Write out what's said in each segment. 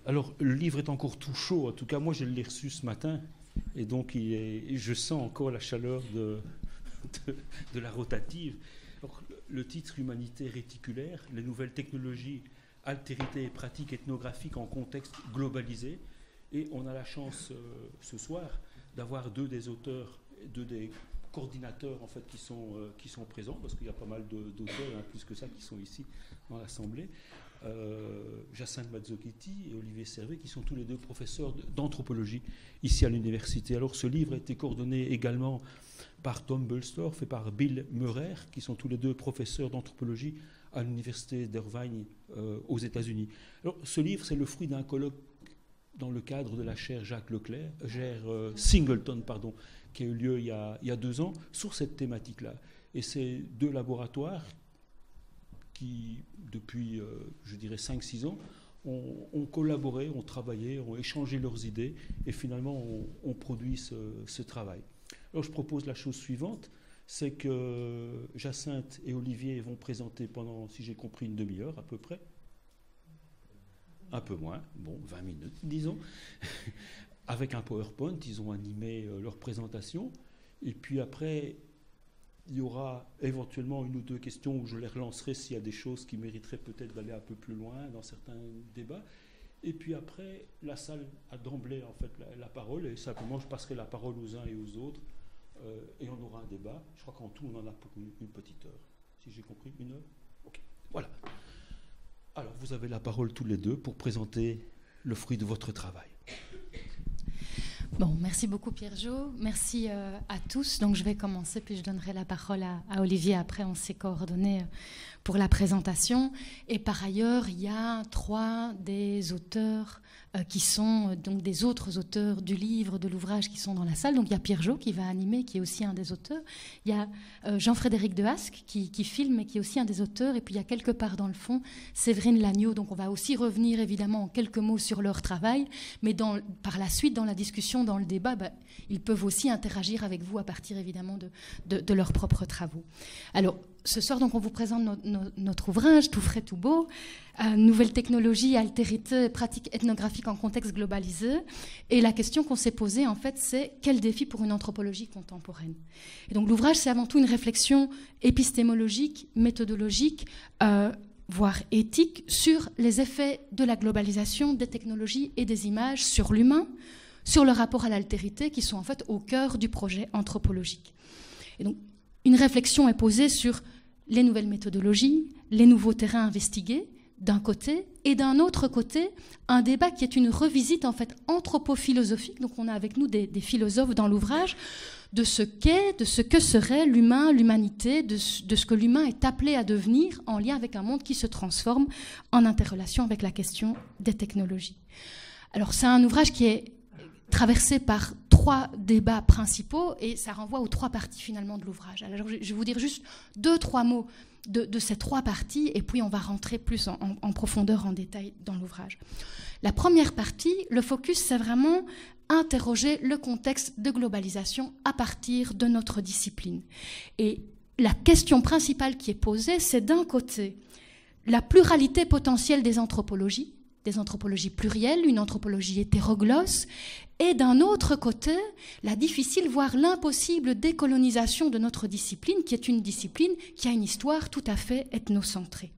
Alors, le livre est encore tout chaud. En tout cas, moi, je l'ai reçu ce matin. Et donc, je sens encore la chaleur de la rotative. Alors, le titre « Humanité réticulaire, les nouvelles technologies, altérité et pratiques ethnographiques en contexte globalisé ». Et on a la chance ce soir d'avoir deux des auteurs, deux des coordinateurs en fait, qui sont présents, parce qu'il y a pas mal d'auteurs, hein, plus que ça, qui sont ici dans l'Assemblée. Jacinthe Mazzochetti et Olivier Servet, qui sont tous les deux professeurs d'anthropologie ici à l'université. Alors ce livre a été coordonné également par Tom Bulstorff et par Bill Meurer, qui sont tous les deux professeurs d'anthropologie à l'université d'Irvine aux États-Unis. Alors ce livre, c'est le fruit d'un colloque dans le cadre de la chaire Jacques Singleton, qui a eu lieu il y a 2 ans, sur cette thématique-là. Et ces deux laboratoires qui, depuis, je dirais, 5-6 ans, ont collaboré, ont travaillé, ont échangé leurs idées, et finalement, ont produit ce travail. Alors, je propose la chose suivante, c'est que Jacinthe et Olivier vont présenter pendant, si j'ai compris, une demi-heure à peu près. Un peu moins, bon, 20 minutes, disons. Avec un PowerPoint, ils ont animé leur présentation. Et puis après, il y aura éventuellement 1 ou 2 questions où je les relancerai s'il y a des choses qui mériteraient peut-être d'aller un peu plus loin dans certains débats. Et puis après, la salle a d'emblée en fait la parole, et simplement je passerai la parole aux uns et aux autres, et on aura un débat. Je crois qu'en tout, on en a pour une petite heure. Si j'ai compris, 1 heure. Ok, voilà. Alors, vous avez la parole tous les deux pour présenter le fruit de votre travail. Bon, merci beaucoup Pierre-Jo, merci à tous. Donc je vais commencer, puis je donnerai la parole à Olivier. Après, on s'est coordonnés pour la présentation. Et par ailleurs, il y a 3 des auteurs qui sont donc des autres auteurs du livre, de l'ouvrage qui sont dans la salle. Donc il y a Pierre-Jo qui va animer, qui est aussi un des auteurs. Il y a Jean-Frédéric Dehasque qui filme et qui est aussi un des auteurs. Et puis il y a quelque part dans le fond Séverine Lagneau. Donc on va aussi revenir évidemment en quelques mots sur leur travail, mais par la suite dans la discussion, dans le débat, ils peuvent aussi interagir avec vous à partir évidemment de leurs propres travaux. Alors ce soir, donc, on vous présente notre ouvrage, tout frais, tout beau, Nouvelles technologies, altérité, pratiques ethnographiques en contexte globalisé. Et la question qu'on s'est posée, en fait, c'est quel défi pour une anthropologie contemporaine? Et donc l'ouvrage, c'est avant tout une réflexion épistémologique, méthodologique, voire éthique, sur les effets de la globalisation, des technologies et des images sur l'humain, sur le rapport à l'altérité, qui sont en fait au cœur du projet anthropologique. Et donc, une réflexion est posée sur les nouvelles méthodologies, les nouveaux terrains investigués, d'un côté, et d'un autre côté, un débat qui est une revisite en fait anthropophilosophique. Donc on a avec nous des philosophes dans l'ouvrage, de ce qu'est, de ce que serait l'humain, l'humanité, de ce que l'humain est appelé à devenir en lien avec un monde qui se transforme en interrelation avec la question des technologies. Alors c'est un ouvrage qui est traversé par 3 débats principaux, et ça renvoie aux 3 parties finalement de l'ouvrage. Alors je vais vous dire juste 2-3 mots de ces 3 parties, et puis on va rentrer plus en profondeur, en détail dans l'ouvrage. La première partie, le focus, c'est vraiment interroger le contexte de globalisation à partir de notre discipline. Et la question principale qui est posée, c'est d'un côté la pluralité potentielle des anthropologies plurielles, une anthropologie hétéroglosse, et d'un autre côté, la difficile, voire l'impossible décolonisation de notre discipline, qui est une discipline qui a une histoire tout à fait ethnocentrée.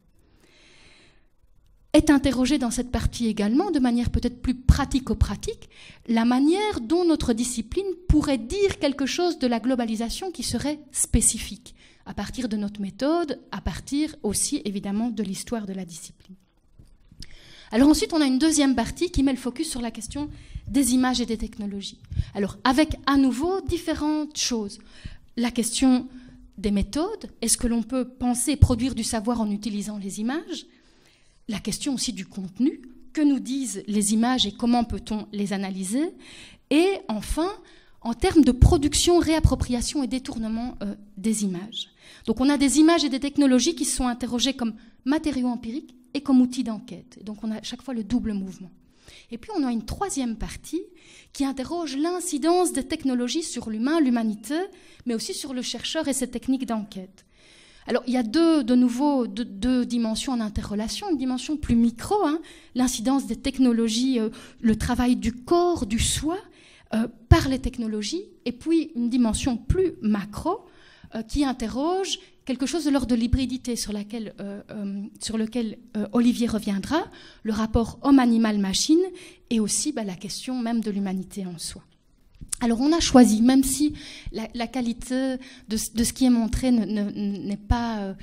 Est interrogée dans cette partie également, de manière peut-être plus pratico-pratique, la manière dont notre discipline pourrait dire quelque chose de la globalisation qui serait spécifique, à partir de notre méthode, à partir aussi évidemment de l'histoire de la discipline. Alors ensuite, on a une deuxième partie qui met le focus sur la question des images et des technologies. Alors avec à nouveau différentes choses. La question des méthodes, est-ce que l'on peut penser produire du savoir en utilisant les images? La question aussi du contenu, que nous disent les images et comment peut-on les analyser? Et enfin, en termes de production, réappropriation et détournement des images. Donc on a des images et des technologies qui sont interrogées comme matériaux empiriques et comme outils d'enquête. Et donc on a à chaque fois le double mouvement. Et puis on a une troisième partie qui interroge l'incidence des technologies sur l'humain, l'humanité, mais aussi sur le chercheur et ses techniques d'enquête. Alors, il y a de nouveau deux dimensions en interrelation. Une dimension plus micro, l'incidence des technologies, le travail du corps, du soi, par les technologies. Et puis, une dimension plus macro, qui interroge quelque chose de l'ordre de l'hybridité sur lequel Olivier reviendra, le rapport homme-animal-machine, et aussi la question même de l'humanité en soi. Alors on a choisi, même si la qualité de ce qui est montré n'est pas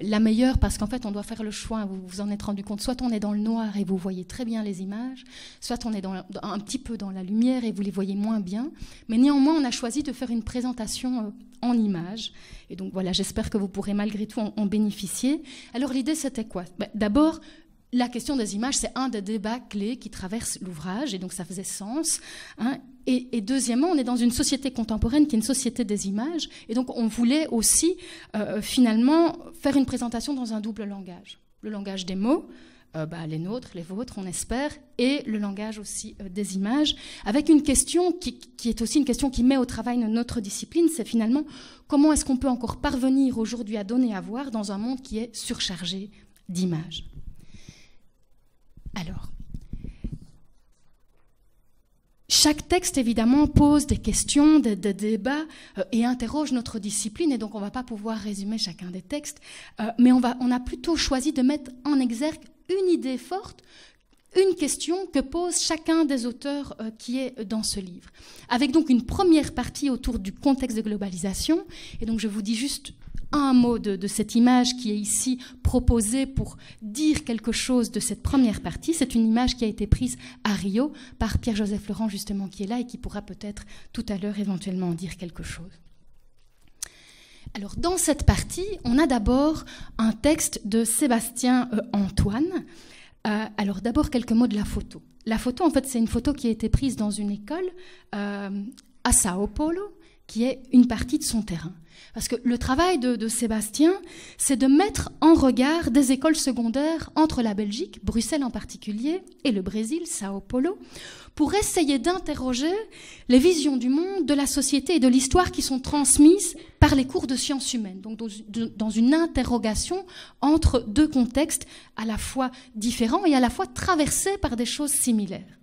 la meilleure, parce qu'en fait on doit faire le choix, vous vous en êtes rendu compte, soit on est dans le noir et vous voyez très bien les images, soit on est un petit peu dans la lumière et vous les voyez moins bien, mais néanmoins on a choisi de faire une présentation en images, et donc voilà, j'espère que vous pourrez malgré tout en bénéficier. Alors l'idée c'était quoi ? D'abord, la question des images, c'est un des débats clés qui traverse l'ouvrage, et donc ça faisait sens. Et deuxièmement, on est dans une société contemporaine qui est une société des images, et donc on voulait aussi finalement faire une présentation dans un double langage. Le langage des mots, les nôtres, les vôtres, on espère, et le langage aussi des images, avec une question qui est aussi une question qui met au travail notre discipline, c'est finalement comment est-ce qu'on peut encore parvenir aujourd'hui à donner à voir dans un monde qui est surchargé d'images. Alors, chaque texte, évidemment, pose des questions, des débats et interroge notre discipline. Et donc, on ne va pas pouvoir résumer chacun des textes, mais on a plutôt choisi de mettre en exergue une idée forte, une question que pose chacun des auteurs qui est dans ce livre. Avec donc une première partie autour du contexte de globalisation. Et donc, je vous dis juste un mot de cette image qui est ici proposée pour dire quelque chose de cette première partie. C'est une image qui a été prise à Rio par Pierre-Joseph Laurent, justement, qui est là et qui pourra peut-être tout à l'heure éventuellement dire quelque chose. Alors, dans cette partie, on a d'abord un texte de Sébastien Antoine. Alors, d'abord, quelques mots de la photo. La photo, en fait, c'est une photo qui a été prise dans une école à Sao Paulo, qui est une partie de son terrain. Parce que le travail de Sébastien, c'est de mettre en regard des écoles secondaires entre la Belgique, Bruxelles en particulier, et le Brésil, Sao Paulo, pour essayer d'interroger les visions du monde, de la société et de l'histoire qui sont transmises par les cours de sciences humaines. Donc dans une interrogation entre deux contextes à la fois différents et à la fois traversés par des choses similaires.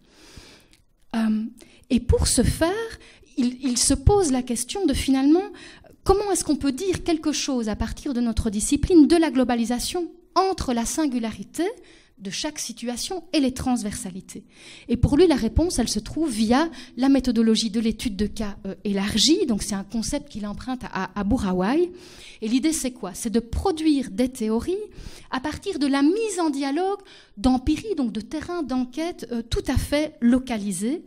Et pour ce faire, il se pose la question de finalement comment est-ce qu'on peut dire quelque chose à partir de notre discipline de la globalisation entre la singularité de chaque situation et les transversalités. Et pour lui, la réponse, elle se trouve via la méthodologie de l'étude de cas élargie. Donc c'est un concept qu'il emprunte à Buraoy. Et l'idée, c'est quoi ? C'est de produire des théories à partir de la mise en dialogue d'empirie, donc de terrains d'enquête tout à fait localisés,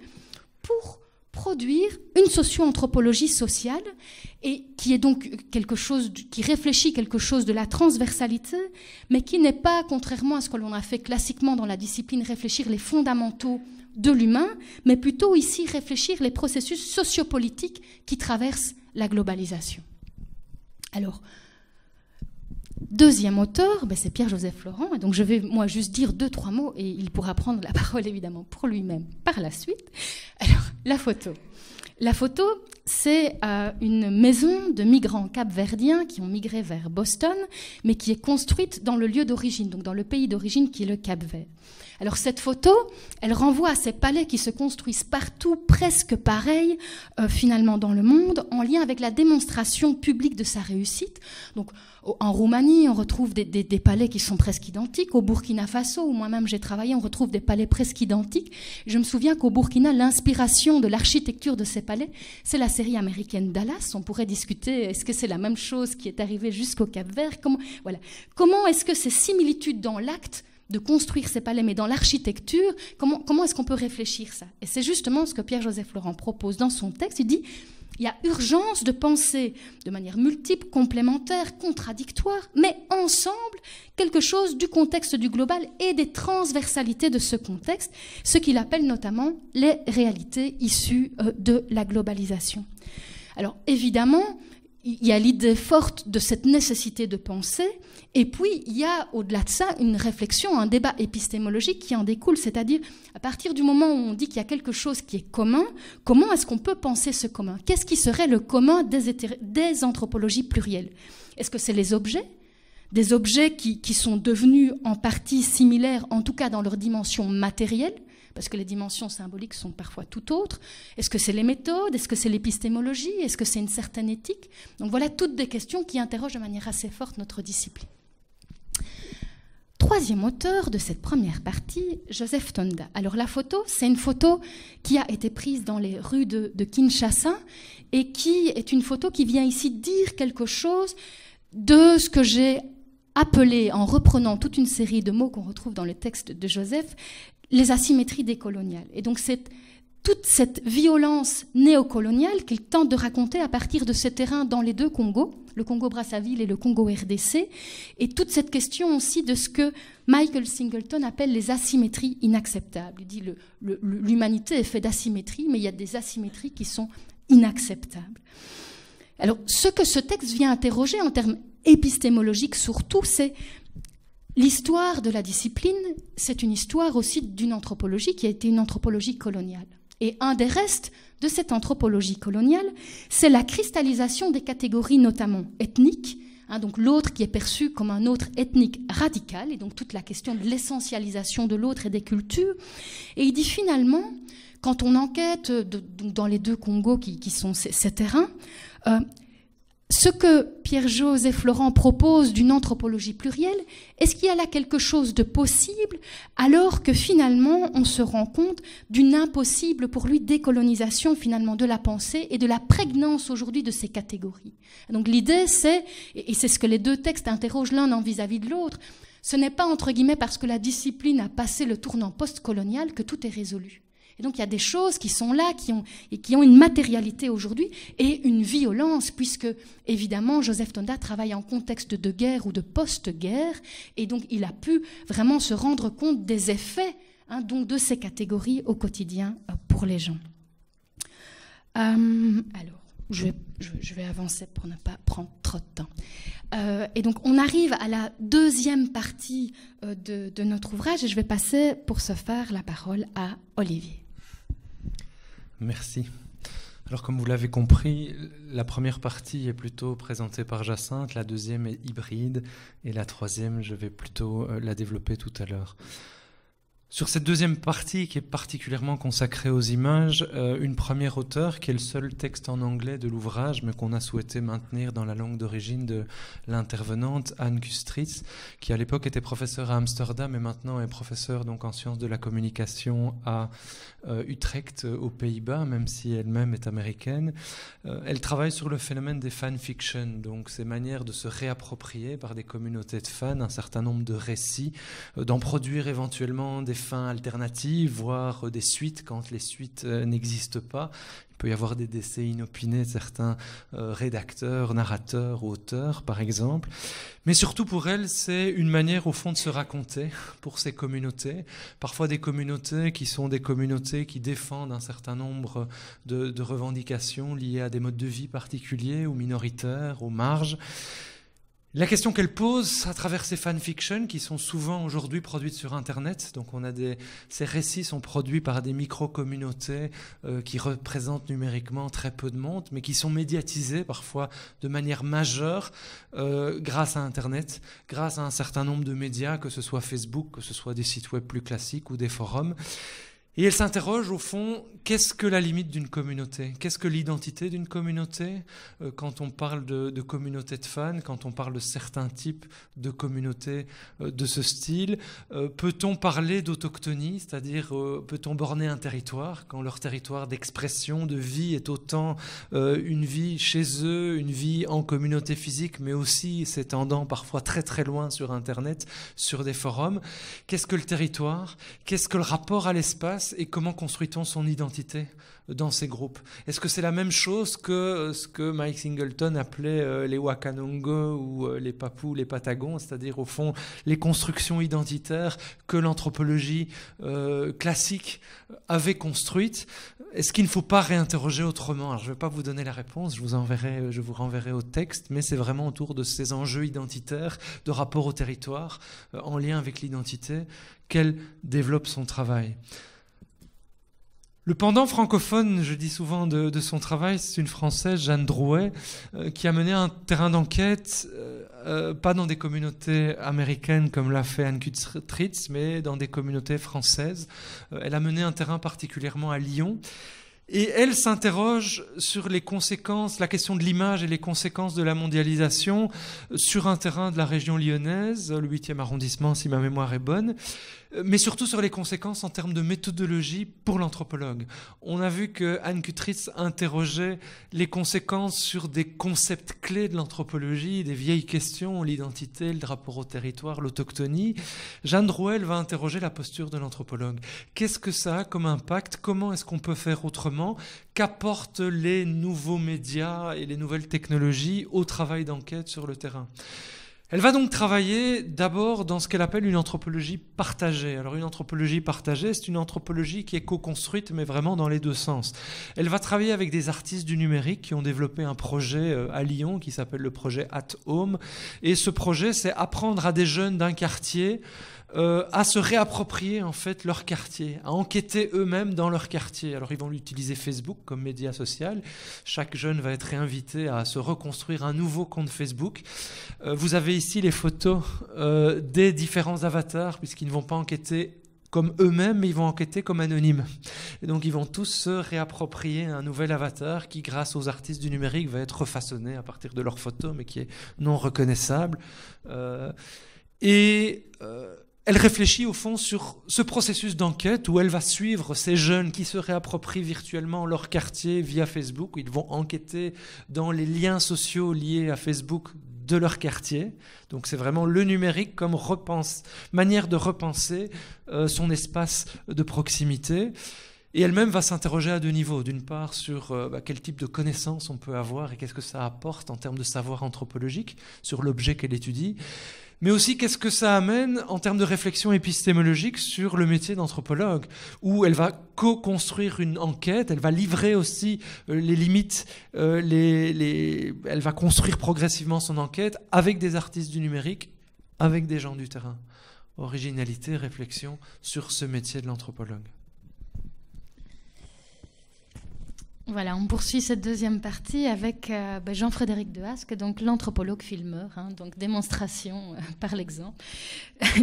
pour produire une socio-anthropologie sociale et qui est donc quelque chose qui réfléchit quelque chose de la transversalité, mais qui n'est pas, contrairement à ce que l'on a fait classiquement dans la discipline, réfléchir les fondamentaux de l'humain, mais plutôt ici réfléchir les processus sociopolitiques qui traversent la globalisation. Alors, deuxième auteur, c'est Pierre-Joseph Laurent, et donc je vais moi juste dire 2-3 mots et il pourra prendre la parole évidemment pour lui-même par la suite. Alors, la photo. La photo, c'est une maison de migrants capverdiens qui ont migré vers Boston, mais qui est construite dans le lieu d'origine, donc dans le pays d'origine qui est le Cap-Vert. Alors cette photo, elle renvoie à ces palais qui se construisent partout, presque pareils, finalement dans le monde, en lien avec la démonstration publique de sa réussite. Donc en Roumanie, on retrouve des palais qui sont presque identiques. Au Burkina Faso, où moi-même j'ai travaillé, on retrouve des palais presque identiques. Je me souviens qu'au Burkina, l'inspiration de l'architecture de ces palais, c'est la série américaine Dallas. On pourrait discuter, est-ce que c'est la même chose qui est arrivée jusqu'au Cap-Vert ? Comment est-ce que ces similitudes dans l'acte de construire ces palais, mais dans l'architecture, comment est-ce qu'on peut réfléchir ça ? Et c'est justement ce que Pierre-Joseph Laurent propose dans son texte. Il dit il y a urgence de penser de manière multiple, complémentaire, contradictoire, mais ensemble, quelque chose du contexte du global et des transversalités de ce contexte, ce qu'il appelle notamment les réalités issues de la globalisation. Alors évidemment, il y a l'idée forte de cette nécessité de penser, et puis il y a au-delà de ça une réflexion, un débat épistémologique qui en découle, c'est-à-dire à partir du moment où on dit qu'il y a quelque chose qui est commun, comment est-ce qu'on peut penser ce commun? Qu'est-ce qui serait le commun des anthropologies plurielles? Est-ce que c'est les objets? Des objets qui sont devenus en partie similaires, en tout cas dans leur dimension matérielle, parce que les dimensions symboliques sont parfois tout autres. Est-ce que c'est les méthodes? Est-ce que c'est l'épistémologie? Est-ce que c'est une certaine éthique? Donc voilà toutes des questions qui interrogent de manière assez forte notre discipline. Troisième auteur de cette première partie, Joseph Tonda. Alors la photo, c'est une photo qui a été prise dans les rues de Kinshasa et qui est une photo qui vient ici dire quelque chose de ce que j'ai appelé, en reprenant toute une série de mots qu'on retrouve dans le texte de Joseph, les asymétries décoloniales. Et donc toute cette violence néocoloniale qu'il tente de raconter à partir de ces terrains dans les deux Congos, le Congo-Brazzaville et le Congo-RDC, et toute cette question aussi de ce que Michael Singleton appelle les asymétries inacceptables. Il dit l'humanité est faite d'asymétries, mais il y a des asymétries qui sont inacceptables. Alors, ce que ce texte vient interroger en termes épistémologiques surtout, c'est l'histoire de la discipline, c'est une histoire aussi d'une anthropologie qui a été une anthropologie coloniale. Et un des restes de cette anthropologie coloniale, c'est la cristallisation des catégories notamment ethniques, donc l'autre qui est perçu comme un autre ethnique radical, et donc toute la question de l'essentialisation de l'autre et des cultures. Et il dit finalement, quand on enquête dans les deux Congos qui sont ces terrains, ce que Pierre-Joseph Laurent propose d'une anthropologie plurielle, est-ce qu'il y a là quelque chose de possible alors que finalement on se rend compte d'une impossible pour lui décolonisation finalement de la pensée et de la prégnance aujourd'hui de ces catégories. Donc l'idée c'est, et c'est ce que les deux textes interrogent l'un vis-à-vis de l'autre, ce n'est pas entre guillemets parce que la discipline a passé le tournant post-colonial que tout est résolu. Et donc il y a des choses qui sont là, qui ont une matérialité aujourd'hui et une violence, puisque évidemment Joseph Tonda travaille en contexte de guerre ou de post-guerre, et donc il a pu vraiment se rendre compte des effets donc de ces catégories au quotidien pour les gens. Alors, je vais avancer pour ne pas prendre trop de temps. Et donc on arrive à la deuxième partie de notre ouvrage, et je vais passer pour ce faire la parole à Olivier. Merci. Alors comme vous l'avez compris, la première partie est plutôt présentée par Jacinthe, la deuxième est hybride et la troisième, je vais plutôt la développer tout à l'heure. Sur cette deuxième partie qui est particulièrement consacrée aux images, une première auteure qui est le seul texte en anglais de l'ouvrage mais qu'on a souhaité maintenir dans la langue d'origine de l'intervenante Anne Kustritz, qui à l'époque était professeure à Amsterdam et maintenant est professeure donc en sciences de la communication à Utrecht aux Pays-Bas, même si elle-même est américaine. Elle travaille sur le phénomène des fanfictions, donc ces manières de se réapproprier par des communautés de fans un certain nombre de récits, d'en produire éventuellement des fins alternatives, voire des suites quand les suites n'existent pas. Il peut y avoir des décès inopinés de certains rédacteurs, narrateurs, auteurs, par exemple. Mais surtout pour elle, c'est une manière au fond de se raconter pour ces communautés. Parfois des communautés qui sont des communautés qui défendent un certain nombre de revendications liées à des modes de vie particuliers ou minoritaires, aux marges. La question qu'elle pose à travers ces fanfictions qui sont souvent aujourd'hui produites sur Internet, donc ces récits sont produits par des micro-communautés qui représentent numériquement très peu de monde, mais qui sont médiatisés parfois de manière majeure grâce à Internet, grâce à un certain nombre de médias, que ce soit Facebook, que ce soit des sites web plus classiques ou des forums. Et elle s'interroge au fond, qu'est-ce que la limite d'une communauté? Qu'est-ce que l'identité d'une communauté? Quand on parle de communauté de fans, quand on parle de certains types de communautés de ce style, peut-on parler d'autochtonie? C'est-à-dire, peut-on borner un territoire quand leur territoire d'expression, de vie est autant une vie chez eux, une vie en communauté physique, mais aussi s'étendant parfois très très loin sur Internet, sur des forums? Qu'est-ce que le territoire? Qu'est-ce que le rapport à l'espace? passe et comment construit-on son identité dans ces groupes? Est-ce que c'est la même chose que ce que Mike Singleton appelait les Wakanongo ou les Papous, les Patagons, c'est-à-dire au fond les constructions identitaires que l'anthropologie classique avait construites? Est-ce qu'il ne faut pas réinterroger autrement? Alors je ne vais pas vous donner la réponse, je vous renverrai au texte, mais c'est vraiment autour de ces enjeux identitaires, de rapport au territoire, en lien avec l'identité, qu'elle développe son travail. Le pendant francophone, je dis souvent, de son travail, c'est une Française, Jeanne Drouet, qui a mené un terrain d'enquête, pas dans des communautés américaines comme l'a fait Anne Kutritz, mais dans des communautés françaises. Elle a mené un terrain particulièrement à Lyon. Et elle s'interroge sur les conséquences, la question de l'image et les conséquences de la mondialisation sur un terrain de la région lyonnaise, le 8e arrondissement si ma mémoire est bonne, mais surtout sur les conséquences en termes de méthodologie pour l'anthropologue. On a vu que Anne Kutritz interrogeait les conséquences sur des concepts clés de l'anthropologie, des vieilles questions, l'identité, le rapport au territoire, l'autochtonie. Jeanne Drouet va interroger la posture de l'anthropologue. Qu'est-ce que ça a comme impact? Comment est-ce qu'on peut faire autrement? Qu'apportent les nouveaux médias et les nouvelles technologies au travail d'enquête sur le terrain? Elle va donc travailler d'abord dans ce qu'elle appelle une anthropologie partagée. Alors une anthropologie partagée, c'est une anthropologie qui est co-construite, mais vraiment dans les deux sens. Elle va travailler avec des artistes du numérique qui ont développé un projet à Lyon qui s'appelle le projet At Home. Et ce projet, c'est apprendre à des jeunes d'un quartier à se réapproprier en fait leur quartier, à enquêter eux-mêmes dans leur quartier. Alors ils vont utiliser Facebook comme média social. Chaque jeune va être réinvité à se reconstruire un nouveau compte Facebook. Vous avez ici les photos des différents avatars, puisqu'ils ne vont pas enquêter comme eux-mêmes, mais ils vont enquêter comme anonymes. Et donc ils vont tous se réapproprier un nouvel avatar qui, grâce aux artistes du numérique, va être refaçonné à partir de leurs photos, mais qui est non reconnaissable. Elle réfléchit au fond sur ce processus d'enquête où elle va suivre ces jeunes qui se réapproprient virtuellement leur quartier via Facebook, où ils vont enquêter dans les liens sociaux liés à Facebook de leur quartier. Donc c'est vraiment le numérique comme manière de repenser son espace de proximité. Et elle-même va s'interroger à deux niveaux. D'une part sur quel type de connaissances on peut avoir et qu'est-ce que ça apporte en termes de savoir anthropologique sur l'objet qu'elle étudie, mais aussi qu'est-ce que ça amène en termes de réflexion épistémologique sur le métier d'anthropologue, où elle va co-construire une enquête, elle va livrer aussi les limites, elle va construire progressivement son enquête avec des artistes du numérique, avec des gens du terrain. Originalité, réflexion sur ce métier de l'anthropologue. Voilà, on poursuit cette deuxième partie avec Jean-Frédéric Dehasque, donc l'anthropologue filmeur, donc démonstration par l'exemple,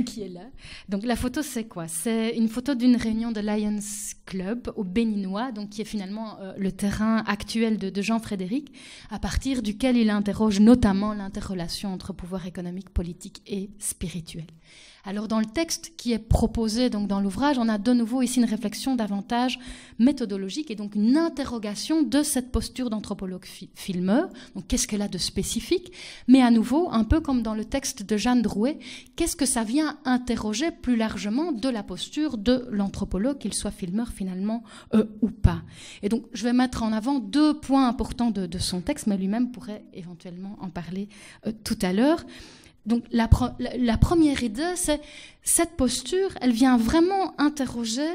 qui est là. Donc la photo, c'est quoi? C'est une photo d'une réunion de Lions Club au Béninois, donc qui est finalement le terrain actuel de Jean-Frédéric, à partir duquel il interroge notamment l'interrelation entre pouvoir économique, politique et spirituel. Alors dans le texte qui est proposé donc dans l'ouvrage, on a de nouveau ici une réflexion davantage méthodologique et donc une interrogation de cette posture d'anthropologue filmeur. Donc qu'est-ce qu'elle a de spécifique? Mais à nouveau, un peu comme dans le texte de Jeanne Drouet, qu'est-ce que ça vient interroger plus largement de la posture de l'anthropologue, qu'il soit filmeur finalement ou pas? Et donc je vais mettre en avant deux points importants de son texte, mais lui-même pourrait éventuellement en parler tout à l'heure. Donc la première idée, c'est cette posture, elle vient vraiment interroger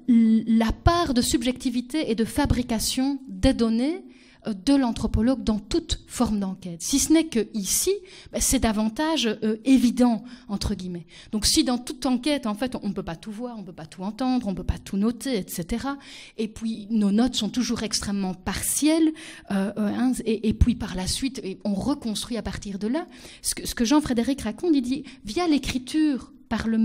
la part de subjectivité et de fabrication des données de l'anthropologue dans toute forme d'enquête. Si ce n'est que ici, c'est davantage évident, entre guillemets. Donc si dans toute enquête, en fait, on ne peut pas tout voir, on ne peut pas tout entendre, on ne peut pas tout noter, etc. Et puis nos notes sont toujours extrêmement partielles, et puis par la suite, on reconstruit à partir de là. Ce que Jean-Frédéric raconte, il dit, via l'écriture, par le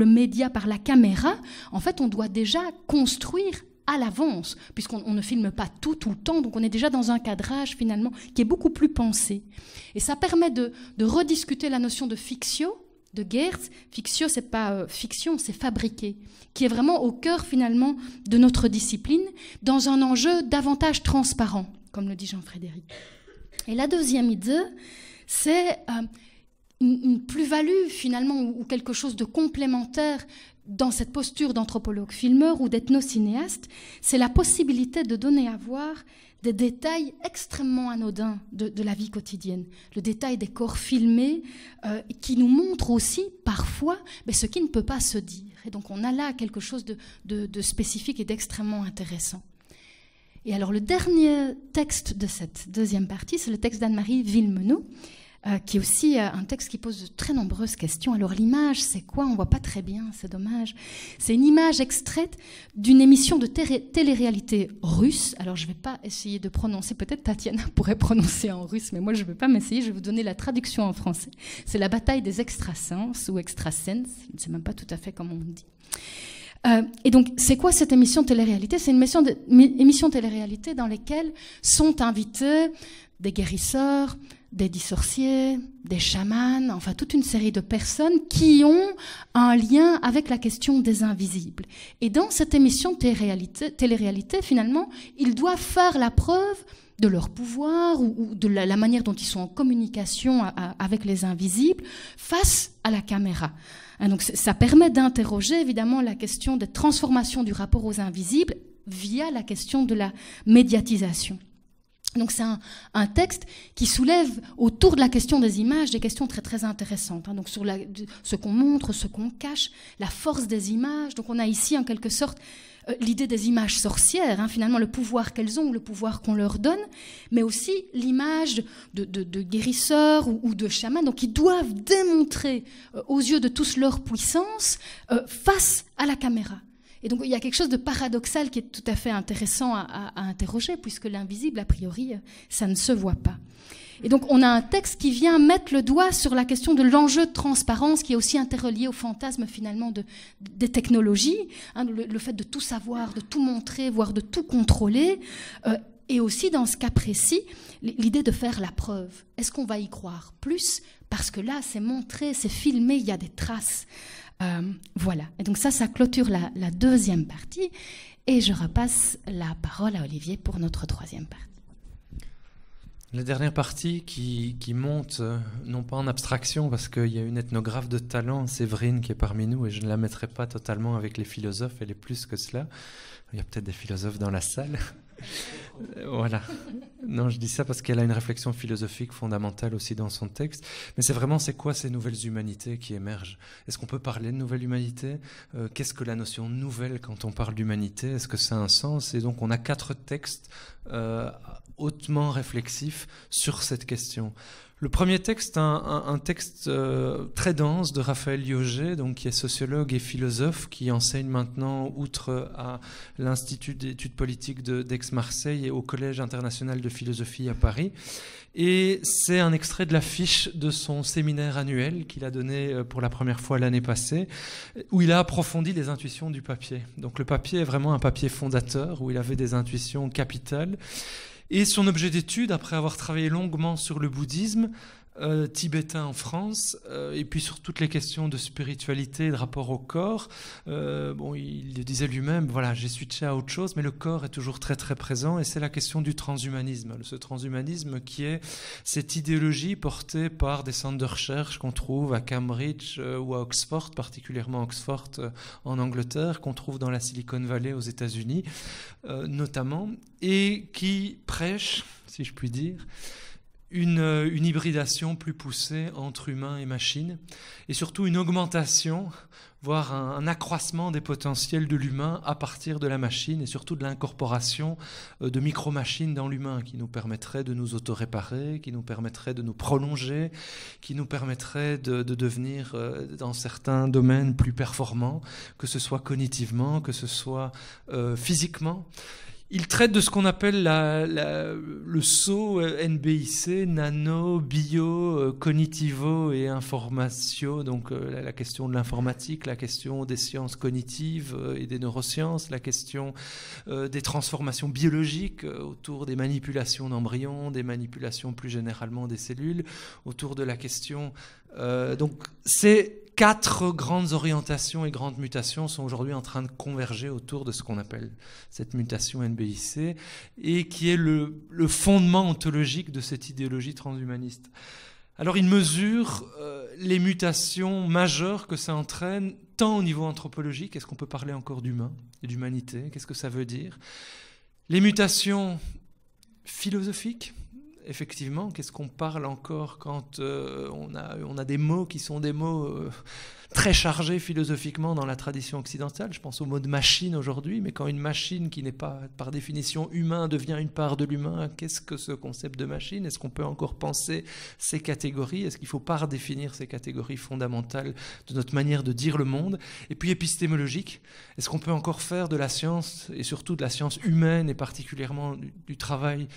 média, par la caméra, en fait, on doit déjà construire à l'avance, puisqu'on ne filme pas tout le temps, donc on est déjà dans un cadrage finalement qui est beaucoup plus pensé. Et ça permet de rediscuter la notion de fictio, de Geertz. Fictio, c'est pas fiction, c'est fabriqué, qui est vraiment au cœur finalement de notre discipline, dans un enjeu davantage transparent, comme le dit Jean-Frédéric. Et la deuxième idée, c'est une plus-value finalement, ou quelque chose de complémentaire dans cette posture d'anthropologue-filmeur ou d'ethnocinéaste, c'est la possibilité de donner à voir des détails extrêmement anodins de la vie quotidienne. Le détail des corps filmés qui nous montre aussi parfois ce qui ne peut pas se dire. Et donc on a là quelque chose de spécifique et d'extrêmement intéressant. Et alors le dernier texte de cette deuxième partie, c'est le texte d'Anne-Marie Villemenot, qui est aussi un texte qui pose de très nombreuses questions. Alors l'image, c'est quoi? On ne voit pas très bien, c'est dommage. C'est une image extraite d'une émission de télé-réalité russe. Alors je ne vais pas essayer de prononcer, peut-être Tatiana pourrait prononcer en russe, mais moi je ne vais pas m'essayer, je vais vous donner la traduction en français. C'est la bataille des extrasens ou extrasens, je ne sais même pas tout à fait comment on dit. Et donc, c'est quoi cette émission de télé-réalité? C'est une émission de télé-réalité dans laquelle sont invités des guérisseurs, des dix-sorciers, des chamans, enfin toute une série de personnes qui ont un lien avec la question des invisibles. Et dans cette émission de télé-réalité, finalement, ils doivent faire la preuve de leur pouvoir ou de la manière dont ils sont en communication avec les invisibles face à la caméra. Donc ça permet d'interroger évidemment la question des transformations du rapport aux invisibles via la question de la médiatisation. Donc c'est un texte qui soulève autour de la question des images des questions très très intéressantes. Donc sur ce qu'on montre, ce qu'on cache, la force des images. Donc on a ici en quelque sorte l'idée des images sorcières, finalement le pouvoir qu'elles ont ou le pouvoir qu'on leur donne, mais aussi l'image de guérisseurs ou de chamans, donc qui doivent démontrer aux yeux de tous leur puissance face à la caméra. Et donc il y a quelque chose de paradoxal qui est tout à fait intéressant à interroger, puisque l'invisible, a priori, ça ne se voit pas. Et donc on a un texte qui vient mettre le doigt sur la question de l'enjeu de transparence, qui est aussi interrelié au fantasme finalement des technologies, le fait de tout savoir, de tout montrer, voire de tout contrôler, et aussi dans ce cas précis, l'idée de faire la preuve. Est-ce qu'on va y croire plus? Parce que là, c'est montré, c'est filmé, il y a des traces. Voilà. Et donc ça clôture la deuxième partie. Et je repasse la parole à Olivier pour notre troisième partie. La dernière partie qui monte, non pas en abstraction, parce qu'il y a une ethnographe de talent, Séverine, qui est parmi nous, et je ne la mettrai pas totalement avec les philosophes, elle est plus que cela. Il y a peut-être des philosophes dans la salle. Voilà. Non, je dis ça parce qu'elle a une réflexion philosophique fondamentale aussi dans son texte. Mais c'est quoi ces nouvelles humanités qui émergent? Est-ce qu'on peut parler de nouvelle humanité? Qu'est-ce que la notion nouvelle quand on parle d'humanité? Est-ce que ça a un sens? Et donc on a 4 textes hautement réflexifs sur cette question. Le premier texte, un texte très dense de Raphaël Lioget, donc qui est sociologue et philosophe, qui enseigne maintenant, outre à l'Institut d'études politiques d'Aix-Marseille et au Collège international de philosophie à Paris. Et c'est un extrait de l'affiche de son séminaire annuel qu'il a donné pour la première fois l'année passée, où il a approfondi les intuitions du papier. Donc le papier est vraiment un papier fondateur, où il avait des intuitions capitales. Et son objet d'étude, après avoir travaillé longuement sur le bouddhisme tibétain en France, et puis sur toutes les questions de spiritualité et de rapport au corps, il le disait lui-même, voilà, j'ai switché à autre chose, mais le corps est toujours très très présent, et c'est la question du transhumanisme. Ce transhumanisme qui est cette idéologie portée par des centres de recherche qu'on trouve à Cambridge ou à Oxford, particulièrement Oxford en Angleterre, qu'on trouve dans la Silicon Valley aux États-Unis notamment, et qui prêche, si je puis dire, une hybridation plus poussée entre humains et machines, et surtout une augmentation, voire un accroissement des potentiels de l'humain à partir de la machine, et surtout de l'incorporation de micro-machines dans l'humain, qui nous permettraient de nous auto-réparer, qui nous permettraient de nous prolonger, qui nous permettraient de devenir, dans certains domaines, plus performants, que ce soit cognitivement, que ce soit physiquement. Il traite de ce qu'on appelle le saut NBIC, nano, bio, cognitivo et informatio, donc la question de l'informatique, la question des sciences cognitives et des neurosciences, la question des transformations biologiques autour des manipulations d'embryons, des manipulations plus généralement des cellules, autour de la question... donc c'est... 4 grandes orientations et grandes mutations sont aujourd'hui en train de converger autour de ce qu'on appelle cette mutation NBIC, et qui est le fondement ontologique de cette idéologie transhumaniste. Alors il mesure les mutations majeures que ça entraîne, tant au niveau anthropologique, est-ce qu'on peut parler encore d'humain et d'humanité, qu'est-ce que ça veut dire? Les mutations philosophiques, effectivement, qu'est-ce qu'on parle encore quand on a des mots qui sont des mots très chargés philosophiquement dans la tradition occidentale. Je pense au mot de machine aujourd'hui, mais quand une machine qui n'est pas par définition humain devient une part de l'humain, qu'est-ce que ce concept de machine? Est-ce qu'on peut encore penser ces catégories? Est-ce qu'il faut pas redéfinir ces catégories fondamentales de notre manière de dire le monde? Et puis épistémologique, est-ce qu'on peut encore faire de la science, et surtout de la science humaine, et particulièrement du travail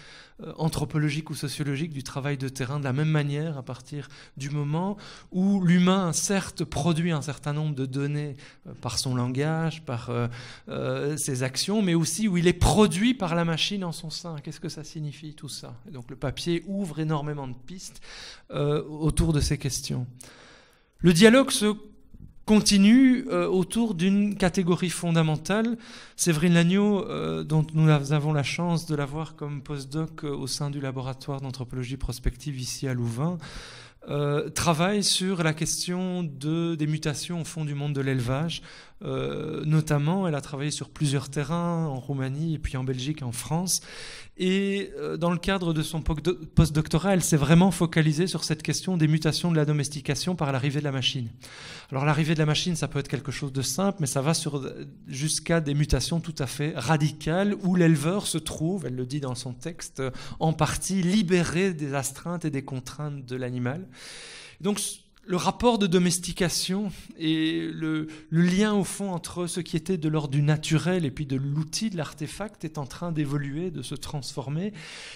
anthropologique ou sociologique, du travail de terrain, de la même manière à partir du moment où l'humain, certes, produit un certain nombre de données par son langage, par ses actions, mais aussi où il est produit par la machine en son sein. Qu'est-ce que ça signifie tout ça? Et donc le papier ouvre énormément de pistes autour de ces questions. Le dialogue se continue autour d'une catégorie fondamentale. Séverine Lagneau, dont nous avons la chance de l'avoir comme postdoc au sein du laboratoire d'anthropologie prospective ici à Louvain, travaille sur la question des mutations au fond du monde de l'élevage. Notamment, elle a travaillé sur plusieurs terrains, en Roumanie et puis en Belgique et en France. Et dans le cadre de son postdoctorat, elle s'est vraiment focalisée sur cette question des mutations de la domestication par l'arrivée de la machine. Alors l'arrivée de la machine, ça peut être quelque chose de simple, mais ça va jusqu'à des mutations tout à fait radicales où l'éleveur se trouve, elle le dit dans son texte, en partie libéré des astreintes et des contraintes de l'animal. Donc le rapport de domestication et le lien au fond entre ce qui était de l'ordre du naturel et puis de l'outil, de l'artefact, est en train d'évoluer, de se transformer.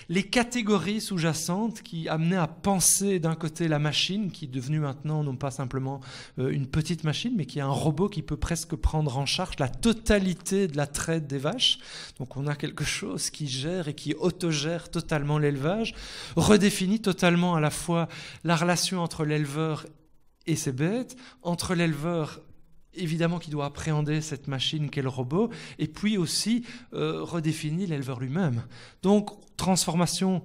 Les catégories sous-jacentes qui amenaient à penser d'un côté la machine, qui est devenue maintenant non pas simplement une petite machine, mais qui est un robot qui peut presque prendre en charge la totalité de la traite des vaches. Donc on a quelque chose qui gère et qui autogère totalement l'élevage, redéfinit totalement à la fois la relation entre l'éleveur et ses bêtes, entre l'éleveur évidemment qui doit appréhender cette machine qu'est le robot, et puis aussi redéfinit l'éleveur lui-même. Donc transformation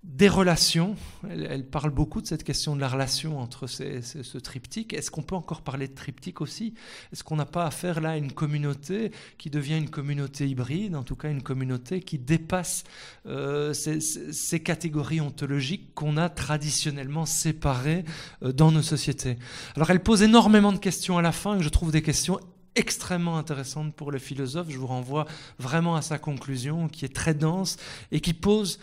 des relations, elle parle beaucoup de cette question de la relation entre ce triptyque. Est-ce qu'on peut encore parler de triptyque aussi? Est-ce qu'on n'a pas affaire là à une communauté qui devient une communauté hybride, en tout cas une communauté qui dépasse ces catégories ontologiques qu'on a traditionnellement séparées dans nos sociétés? Alors elle pose énormément de questions à la fin, et je trouve des questions extrêmement intéressante pour le philosophe. Je vous renvoie vraiment à sa conclusion qui est très dense et qui pose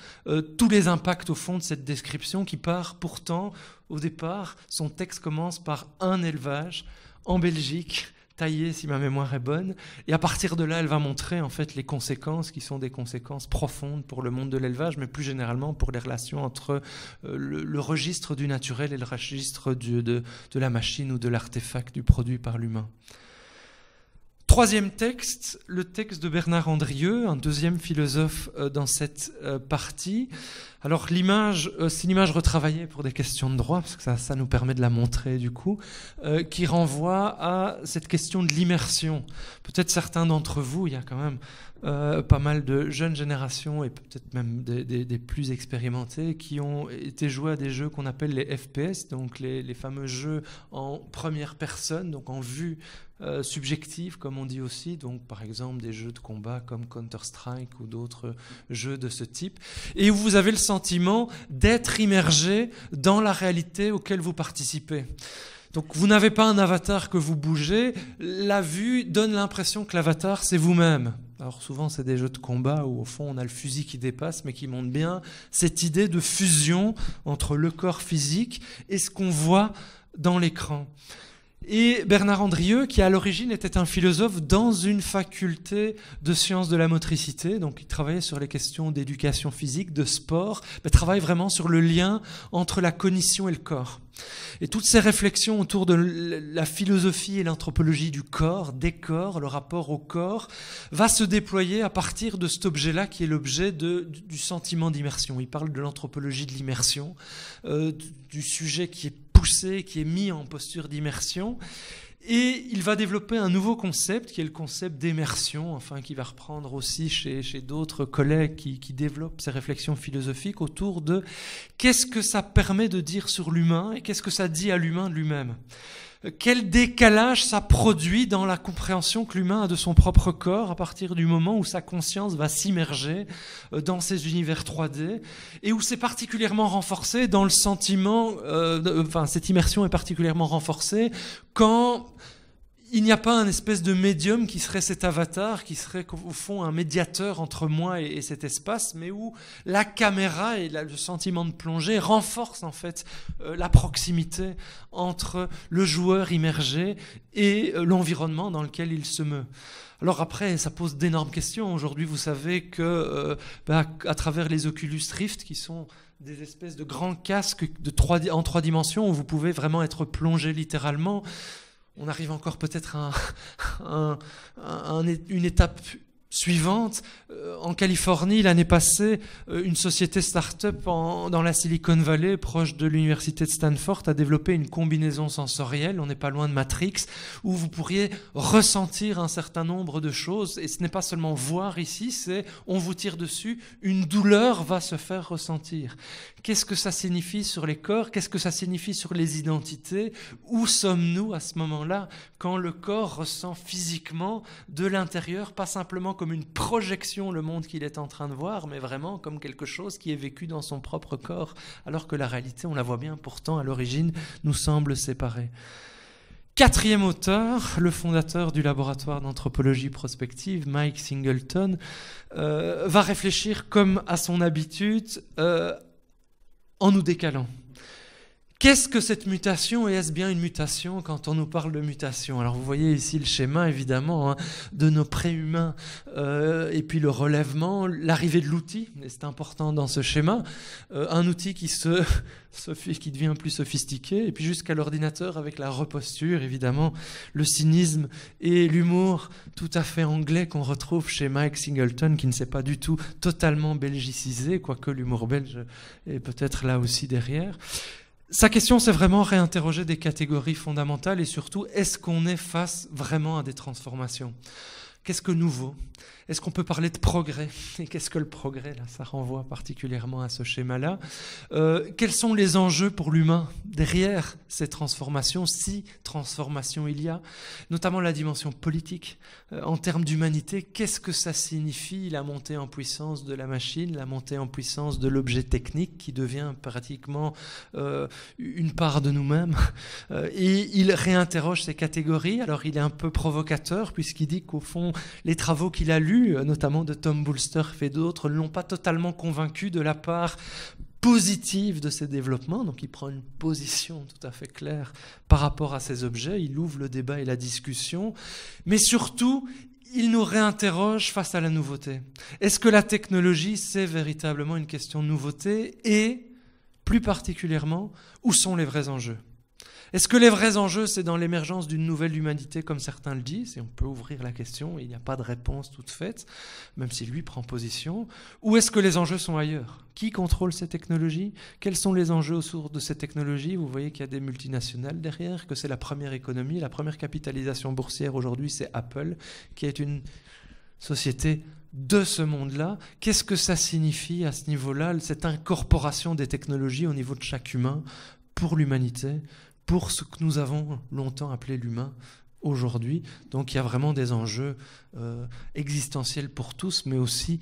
tous les impacts au fond de cette description qui part pourtant, au départ, son texte commence par un élevage en Belgique, taillé si ma mémoire est bonne, et à partir de là elle va montrer en fait les conséquences qui sont des conséquences profondes pour le monde de l'élevage, mais plus généralement pour les relations entre le registre du naturel et le registre de la machine ou de l'artefact, du produit par l'humain. Troisième texte, le texte de Bernard Andrieux, un deuxième philosophe dans cette partie. Alors l'image, c'est une image retravaillée pour des questions de droit, parce que ça nous permet de la montrer du coup, qui renvoie à cette question de l'immersion. Peut-être certains d'entre vous, il y a quand même pas mal de jeunes générations et peut-être même des plus expérimentés qui ont été joués à des jeux qu'on appelle les FPS, donc les fameux jeux en première personne, donc en vue subjective comme on dit aussi, donc par exemple des jeux de combat comme Counter-Strike ou d'autres jeux de ce type, et où vous avez le sentiment d'être immergé dans la réalité auquel vous participez. Donc vous n'avez pas un avatar que vous bougez, la vue donne l'impression que l'avatar c'est vous-même. Alors souvent c'est des jeux de combat où au fond on a le fusil qui dépasse mais qui montre bien cette idée de fusion entre le corps physique et ce qu'on voit dans l'écran. Et Bernard Andrieux, qui à l'origine était un philosophe dans une faculté de sciences de la motricité, donc il travaillait sur les questions d'éducation physique, de sport, mais travaille vraiment sur le lien entre la cognition et le corps. Et toutes ces réflexions autour de la philosophie et l'anthropologie du corps, des corps, le rapport au corps, va se déployer à partir de cet objet-là qui est l'objet du sentiment d'immersion. Il parle de l'anthropologie de l'immersion, du sujet qui est poussé, qui est mis en posture d'immersion. Et il va développer un nouveau concept qui est le concept d'immersion, enfin qui va reprendre aussi chez d'autres collègues qui développent ces réflexions philosophiques autour de qu'est-ce que ça permet de dire sur l'humain et qu'est-ce que ça dit à l'humain de lui-même. Quel décalage ça produit dans la compréhension que l'humain a de son propre corps à partir du moment où sa conscience va s'immerger dans ces univers 3D et où c'est particulièrement renforcé dans le sentiment, cette immersion est particulièrement renforcée quand il n'y a pas un espèce de médium qui serait cet avatar, qui serait au fond un médiateur entre moi et cet espace, mais où la caméra et le sentiment de plongée renforcent en fait la proximité entre le joueur immergé et l'environnement dans lequel il se meut. Alors après, ça pose d'énormes questions. Aujourd'hui, vous savez que à travers les Oculus Rift, qui sont des espèces de grands casques en 3 dimensions, où vous pouvez vraiment être plongé littéralement, on arrive encore peut-être à une étape suivante. En Californie, l'année passée, une société start-up dans la Silicon Valley, proche de l'université de Stanford, a développé une combinaison sensorielle, on n'est pas loin de Matrix, où vous pourriez ressentir un certain nombre de choses. Et ce n'est pas seulement voir ici, c'est on vous tire dessus, une douleur va se faire ressentir. Qu'est-ce que ça signifie sur les corps? Qu'est-ce que ça signifie sur les identités? Où sommes-nous à ce moment-là, quand le corps ressent physiquement de l'intérieur, pas simplement comme une projection le monde qu'il est en train de voir, mais vraiment comme quelque chose qui est vécu dans son propre corps, alors que la réalité, on la voit bien, pourtant à l'origine, nous semble séparée. 4e auteur, le fondateur du laboratoire d'anthropologie prospective, Mike Singleton, va réfléchir comme à son habitude, en nous décalant. Qu'est-ce que cette mutation et est-ce bien une mutation quand on nous parle de mutation? Alors vous voyez ici le schéma évidemment de nos préhumains et puis le relèvement, l'arrivée de l'outil, et c'est important dans ce schéma, un outil qui devient plus sophistiqué et puis jusqu'à l'ordinateur avec la reposture évidemment, le cynisme et l'humour tout à fait anglais qu'on retrouve chez Mike Singleton qui ne s'est pas du tout totalement belgicisé, quoique l'humour belge est peut-être là aussi derrière. Sa question, c'est vraiment réinterroger des catégories fondamentales et surtout, est-ce qu'on est face vraiment à des transformations? Qu'est-ce que nouveau? Est-ce qu'on peut parler de progrès? Et qu'est-ce que le progrès? Là, ça renvoie particulièrement à ce schéma-là. Quels sont les enjeux pour l'humain derrière ces transformations, si transformations il y a, notamment la dimension politique. En termes d'humanité, qu'est-ce que ça signifie la montée en puissance de la machine, la montée en puissance de l'objet technique qui devient pratiquement une part de nous-mêmes. Et il réinterroge ces catégories. Alors il est un peu provocateur puisqu'il dit qu'au fond, les travaux qu'il a lus, notamment de Tom Bulstorff et d'autres, ne l'ont pas totalement convaincu de la part positive de ces développements. Donc il prend une position tout à fait claire par rapport à ces objets, il ouvre le débat et la discussion, mais surtout, il nous réinterroge face à la nouveauté. Est-ce que la technologie, c'est véritablement une question de nouveauté? Et, plus particulièrement, où sont les vrais enjeux? Est-ce que les vrais enjeux, c'est dans l'émergence d'une nouvelle humanité, comme certains le disent, et on peut ouvrir la question, il n'y a pas de réponse toute faite, même si lui prend position, ou est-ce que les enjeux sont ailleurs? Qui contrôle ces technologies? Quels sont les enjeux autour de ces technologies? Vous voyez qu'il y a des multinationales derrière, que c'est la première économie, la première capitalisation boursière aujourd'hui, c'est Apple, qui est une société de ce monde-là. Qu'est-ce que ça signifie à ce niveau-là, cette incorporation des technologies au niveau de chaque humain pour l'humanité, pour ce que nous avons longtemps appelé l'humain aujourd'hui? Donc il y a vraiment des enjeux existentiels pour tous, mais aussi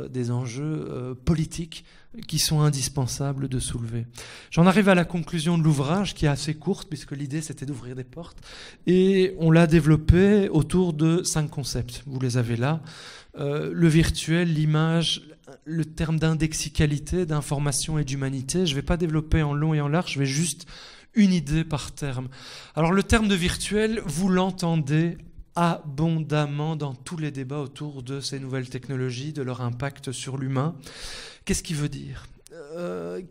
des enjeux politiques qui sont indispensables de soulever. J'en arrive à la conclusion de l'ouvrage, qui est assez courte, puisque l'idée c'était d'ouvrir des portes, et on l'a développé autour de 5 concepts. Vous les avez là. Le virtuel, l'image, le terme d'indexicalité, d'information et d'humanité. Je ne vais pas développer en long et en large, je vais juste une idée par terme. Alors le terme de virtuel, vous l'entendez abondamment dans tous les débats autour de ces nouvelles technologies, de leur impact sur l'humain. Qu'est-ce qu'il veut dire ?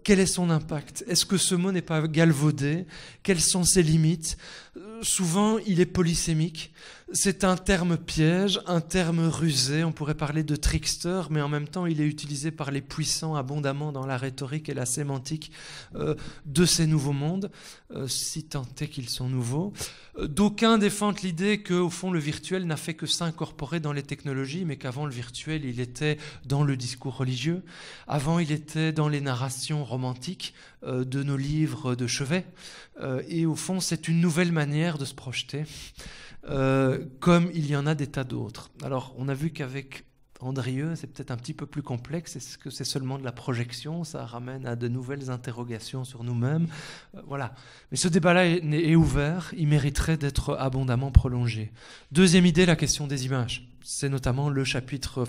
quel est son impact? Est-ce que ce mot n'est pas galvaudé? Quelles sont ses limites? Souvent, il est polysémique. C'est un terme piège, un terme rusé. On pourrait parler de trickster, mais en même temps, il est utilisé par les puissants abondamment dans la rhétorique et la sémantique de ces nouveaux mondes, si tant est qu'ils sont nouveaux. D'aucuns défendent l'idée qu'au fond, le virtuel n'a fait que s'incorporer dans les technologies, mais qu'avant le virtuel, il était dans le discours religieux. Avant, il était dans les narrations romantiques de nos livres de chevet. Et au fond, c'est une nouvelle manière de se projeter, comme il y en a des tas d'autres. Alors, on a vu qu'avec Andrieux, c'est peut-être un petit peu plus complexe. Est-ce que c'est seulement de la projection? Ça ramène à de nouvelles interrogations sur nous-mêmes. Voilà. Mais ce débat-là est ouvert. Il mériterait d'être abondamment prolongé. Deuxième idée, la question des images. C'est notamment le chapitre,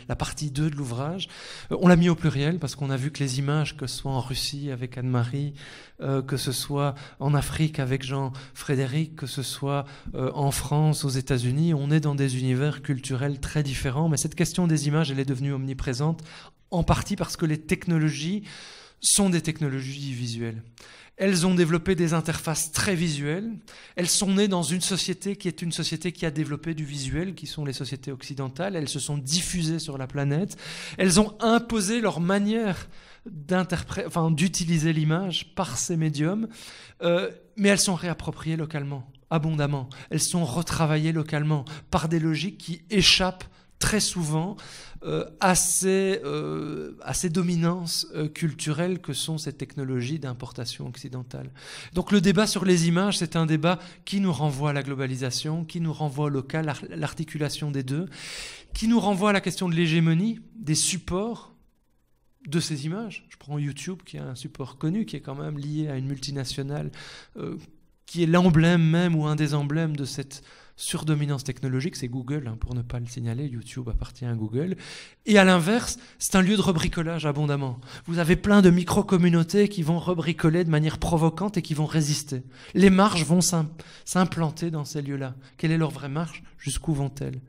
la partie 2 de l'ouvrage. On l'a mis au pluriel parce qu'on a vu que les images, que ce soit en Russie avec Anne-Marie, que ce soit en Afrique avec Jean-Frédéric, que ce soit en France, aux États-Unis, on est dans des univers culturels très différents. Mais cette question des images, elle est devenue omniprésente, en partie parce que les technologies sont des technologies visuelles. Elles ont développé des interfaces très visuelles. Elles sont nées dans une société qui est une société qui a développé du visuel, qui sont les sociétés occidentales. Elles se sont diffusées sur la planète. Elles ont imposé leur manière d'utiliser l'image par ces médiums, mais elles sont réappropriées localement, abondamment. Elles sont retravaillées localement par des logiques qui échappent très souvent à ces dominances culturelles que sont ces technologies d'importation occidentale. Donc le débat sur les images, c'est un débat qui nous renvoie à la globalisation, qui nous renvoie au local, à l'articulation des deux, qui nous renvoie à la question de l'hégémonie des supports de ces images. Je prends YouTube, qui est un support connu, qui est quand même lié à une multinationale, qui est l'emblème même ou un des emblèmes de cette surdominance technologique, c'est Google, pour ne pas le signaler, YouTube appartient à Google. Et à l'inverse, c'est un lieu de rebricolage abondamment. Vous avez plein de micro-communautés qui vont rebricoler de manière provocante et qui vont résister. Les marges vont s'implanter dans ces lieux-là. Quelle est leur vraie marge? Jusqu'où vont-elles?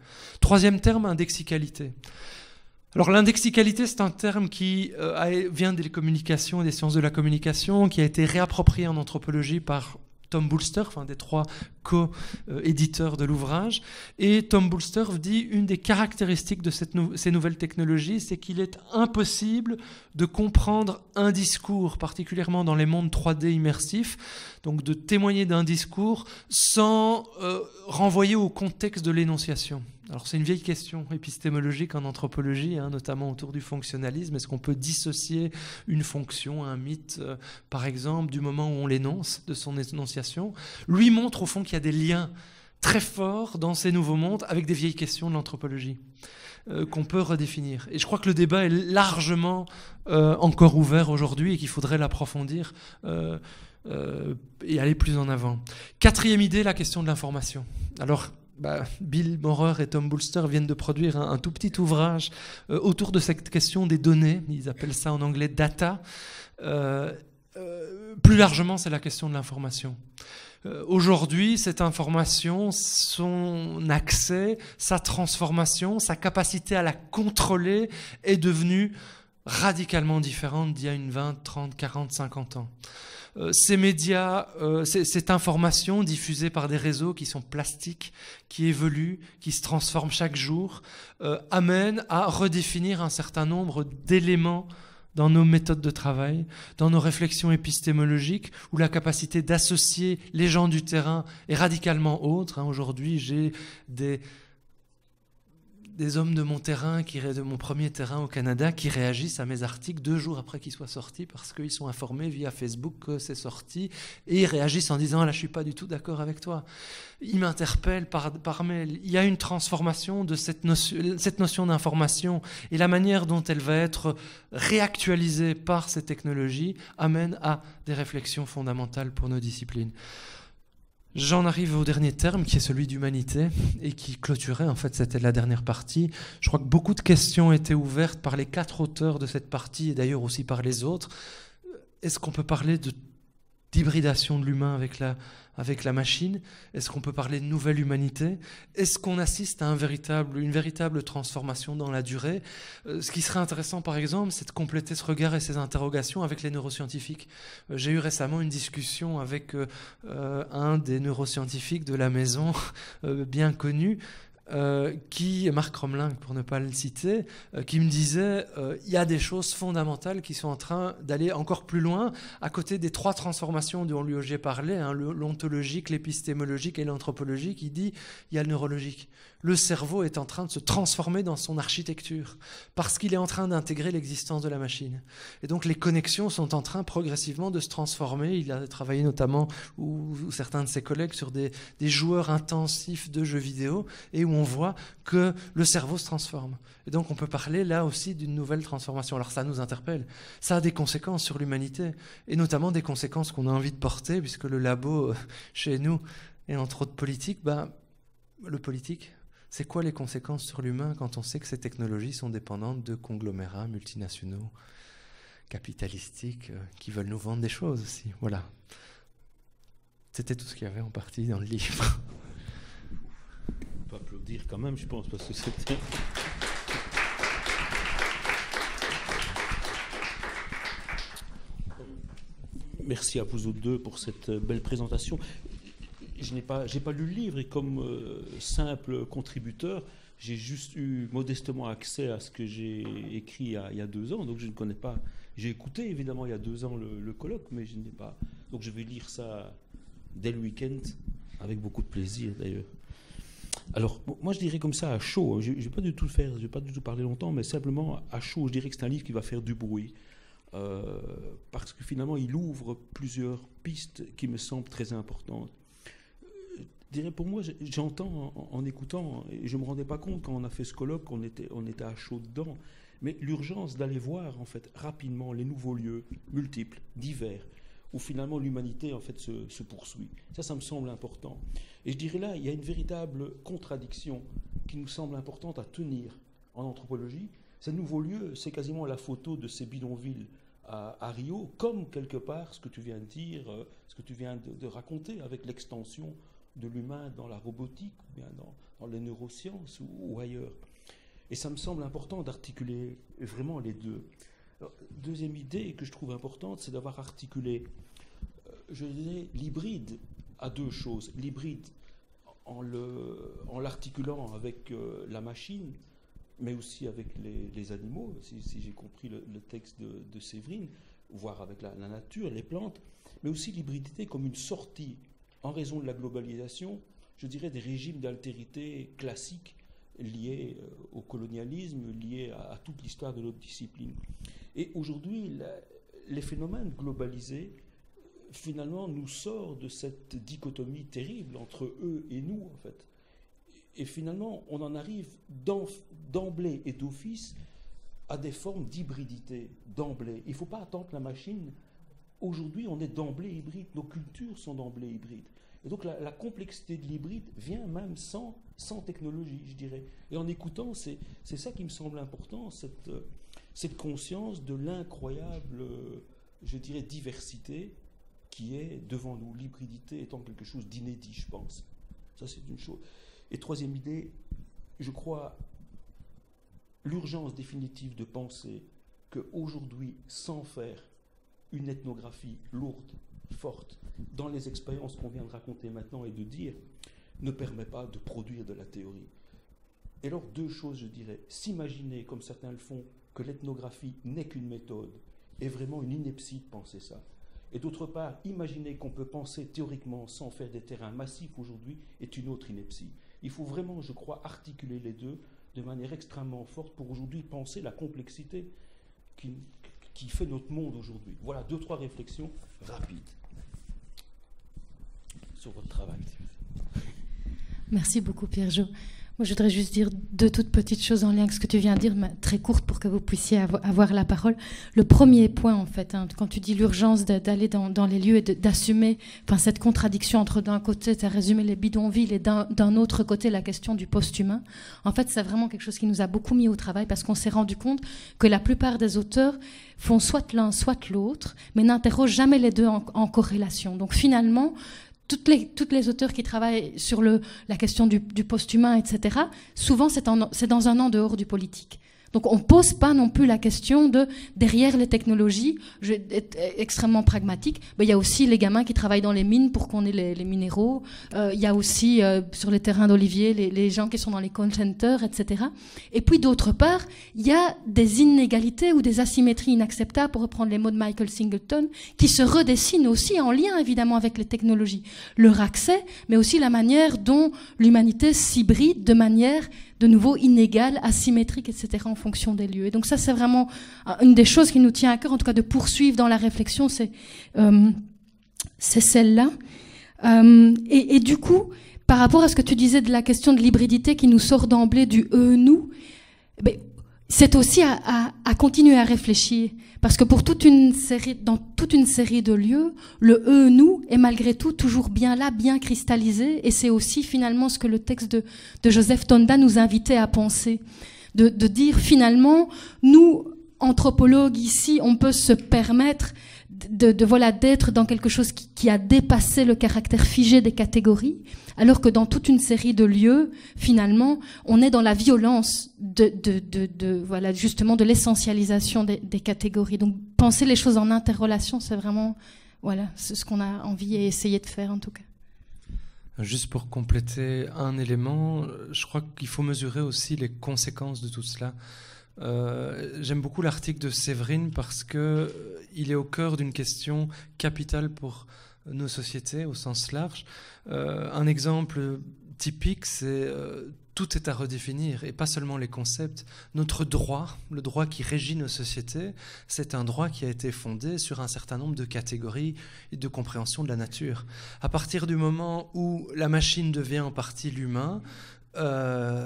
Troisième terme, indexicalité. Alors l'indexicalité, c'est un terme qui vient des communications et des sciences de la communication, qui a été réapproprié en anthropologie par Tom Boulster, des trois co-éditeurs de l'ouvrage. Et Tom Boulster dit une des caractéristiques de ces nouvelles technologies, c'est qu'il est impossible de comprendre un discours, particulièrement dans les mondes 3D immersifs, donc de témoigner d'un discours sans renvoyer au contexte de l'énonciation. Alors c'est une vieille question épistémologique en anthropologie, notamment autour du fonctionnalisme. Est-ce qu'on peut dissocier une fonction, un mythe, par exemple, du moment où on l'énonce, de son énonciation? Lui montre au fond qu'il y a des liens très forts dans ces nouveaux mondes avec des vieilles questions de l'anthropologie qu'on peut redéfinir. Et je crois que le débat est largement encore ouvert aujourd'hui et qu'il faudrait l'approfondir et aller plus en avant. Quatrième idée, la question de l'information. Alors, Bill Maurer et Tom Boulster viennent de produire un tout petit ouvrage autour de cette question des données. Ils appellent ça en anglais « data ». Plus largement, c'est la question de l'information. Aujourd'hui, cette information, son accès, sa transformation, sa capacité à la contrôler est devenue radicalement différente d'il y a une 20, 30, 40, 50 ans. Ces médias, cette information diffusée par des réseaux qui sont plastiques, qui évoluent, qui se transforment chaque jour, amène à redéfinir un certain nombre d'éléments dans nos méthodes de travail, dans nos réflexions épistémologiques, où la capacité d'associer les gens du terrain est radicalement autre. Aujourd'hui, j'ai des hommes de mon terrain, de mon premier terrain au Canada, qui réagissent à mes articles 2 jours après qu'ils soient sortis parce qu'ils sont informés via Facebook que c'est sorti et ils réagissent en disant « là, je ne suis pas du tout d'accord avec toi ». Ils m'interpellent par mail. Il y a une transformation de cette notion d'information et la manière dont elle va être réactualisée par ces technologies amène à des réflexions fondamentales pour nos disciplines. J'en arrive au dernier terme, qui est celui d'humanité, et qui clôturait, en fait, c'était la dernière partie. Je crois que beaucoup de questions étaient ouvertes par les 4 auteurs de cette partie, et d'ailleurs aussi par les autres. Est-ce qu'on peut parler de d'hybridation de l'humain avec la machine? Est-ce qu'on peut parler de nouvelle humanité? Est-ce qu'on assiste à une véritable transformation dans la durée? Ce qui serait intéressant, par exemple, c'est de compléter ce regard et ces interrogations avec les neuroscientifiques. J'ai eu récemment une discussion avec un des neuroscientifiques de la maison, bien connu, Marc Romelin, pour ne pas le citer, qui me disait il y a des choses fondamentales qui sont en train d'aller encore plus loin, à côté des 3 transformations dont lui j'ai parlé, l'ontologique, l'épistémologique et l'anthropologique. Il dit il y a le neurologique. Le cerveau est en train de se transformer dans son architecture, parce qu'il est en train d'intégrer l'existence de la machine. Et donc les connexions sont en train progressivement de se transformer. Il a travaillé notamment, ou certains de ses collègues, sur des joueurs intensifs de jeux vidéo, et où on voit que le cerveau se transforme. Et donc on peut parler là aussi d'une nouvelle transformation. Alors ça nous interpelle. Ça a des conséquences sur l'humanité, et notamment des conséquences qu'on a envie de porter, puisque le labo, chez nous, et entre autres politique, le politique, c'est quoi les conséquences sur l'humain quand on sait que ces technologies sont dépendantes de conglomérats multinationaux, capitalistiques, qui veulent nous vendre des choses aussi. Voilà. C'était tout ce qu'il y avait en partie dans le livre. On peut applaudir quand même, je pense, parce que c'était... Merci à vous deux pour cette belle présentation. Je n'ai pas lu le livre, et comme simple contributeur, j'ai juste eu modestement accès à ce que j'ai écrit il y a 2 ans, donc je ne connais pas. J'ai écouté évidemment il y a 2 ans le colloque, mais je n'ai pas. Donc je vais lire ça dès le week-end, avec beaucoup de plaisir d'ailleurs. Alors moi je dirais comme ça à chaud, je ne vais pas du tout parler longtemps, mais simplement à chaud, je dirais que c'est un livre qui va faire du bruit. Parce que finalement il ouvre plusieurs pistes qui me semblent très importantes. Je dirais pour moi, j'entends en écoutant, et je ne me rendais pas compte quand on a fait ce colloque qu'on était à chaud dedans, mais l'urgence d'aller voir en fait rapidement les nouveaux lieux multiples, divers, où finalement l'humanité en fait se poursuit. Ça me semble important. Et je dirais là, il y a une véritable contradiction qui nous semble importante à tenir en anthropologie. Ces nouveaux lieux, c'est quasiment la photo de ces bidonvilles à Rio, comme quelque part ce que tu viens de dire, ce que tu viens de raconter avec l'extension de l'humain dans la robotique, ou bien dans les neurosciences ou ailleurs. Et ça me semble important d'articuler vraiment les deux. Alors, deuxième idée que je trouve importante, c'est d'avoir articulé, je dirais, l'hybride à 2 choses. L'hybride en l'articulant avec la machine, mais aussi avec les animaux, si j'ai compris le texte de Séverine, voire avec la nature, les plantes, mais aussi l'hybridité comme une sortie, en raison de la globalisation, je dirais des régimes d'altérité classiques liés au colonialisme, liés à toute l'histoire de notre discipline. Et aujourd'hui, les phénomènes globalisés, finalement, nous sortent de cette dichotomie terrible entre eux et nous, en fait. Et finalement, on en arrive d'emblée et d'office à des formes d'hybridité, d'emblée. Il ne faut pas attendre la machine. Aujourd'hui, on est d'emblée hybride. Nos cultures sont d'emblée hybrides. Et donc, la complexité de l'hybride vient même sans technologie, je dirais. Et en écoutant, c'est ça qui me semble important, cette conscience de l'incroyable, je dirais, diversité qui est devant nous. L'hybridité étant quelque chose d'inédit, je pense. Ça, c'est une chose. Et troisième idée, je crois l'urgence définitive de penser qu'aujourd'hui, sans faire une ethnographie lourde, forte, dans les expériences qu'on vient de raconter maintenant et de dire, ne permet pas de produire de la théorie. Et alors, 2 choses, je dirais. S'imaginer, comme certains le font, que l'ethnographie n'est qu'une méthode est vraiment une ineptie de penser ça. Et d'autre part, imaginer qu'on peut penser théoriquement sans faire des terrains massifs aujourd'hui est une autre ineptie. Il faut vraiment, je crois, articuler les deux de manière extrêmement forte pour aujourd'hui penser la complexité qui fait notre monde aujourd'hui. Voilà 2-3 réflexions rapides sur votre travail. Merci beaucoup, Pierre-Jo. Moi, je voudrais juste dire deux toutes petites choses en lien avec ce que tu viens de dire, mais très courtes pour que vous puissiez avoir la parole. Le premier point, en fait, quand tu dis l'urgence d'aller dans les lieux et d'assumer cette contradiction entre d'un côté, tu as résumé les bidonvilles, et d'un autre côté, la question du post-humain. En fait, c'est vraiment quelque chose qui nous a beaucoup mis au travail parce qu'on s'est rendu compte que la plupart des auteurs font soit l'un, soit l'autre, mais n'interrogent jamais les deux en corrélation. Donc finalement, toutes les auteurs qui travaillent sur la question du post-humain, etc., souvent c'est dans un an dehors du politique. Donc on ne pose pas non plus la question de derrière les technologies, je vais être extrêmement pragmatique, il y a aussi les gamins qui travaillent dans les mines pour qu'on ait les minéraux, il y a aussi sur les terrains d'olivier les gens qui sont dans les call centers, etc. Et puis d'autre part, il y a des inégalités ou des asymétries inacceptables, pour reprendre les mots de Michael Singleton, qui se redessinent aussi en lien évidemment avec les technologies. Leur accès, mais aussi la manière dont l'humanité s'hybride de manière de nouveau inégale, asymétrique, etc., en fonction des lieux. Et donc ça, c'est vraiment une des choses qui nous tient à cœur, en tout cas de poursuivre dans la réflexion, c'est celle-là. Et du coup, par rapport à ce que tu disais de la question de l'hybridité qui nous sort d'emblée du eux-nous, c'est aussi à continuer à réfléchir. Parce que dans toute une série de lieux, le eux-nous est malgré tout toujours bien là, bien cristallisé. Et c'est aussi finalement ce que le texte de Joseph Tonda nous invitait à penser. De dire finalement, nous, anthropologues ici, on peut se permettre d'être dans quelque chose qui a dépassé le caractère figé des catégories, alors que dans toute une série de lieux, finalement, on est dans la violence justement de l'essentialisation des catégories. Donc, penser les choses en interrelation, c'est vraiment, c'est ce qu'on a envie et essayé de faire en tout cas. Juste pour compléter un élément, je crois qu'il faut mesurer aussi les conséquences de tout cela. J'aime beaucoup l'article de Séverine parce qu'il est au cœur d'une question capitale pour nos sociétés au sens large. Un exemple typique, c'est tout est à redéfinir et pas seulement les concepts. Notre droit, le droit qui régit nos sociétés, c'est un droit qui a été fondé sur un certain nombre de catégories et de compréhension de la nature. À partir du moment où la machine devient en partie l'humain,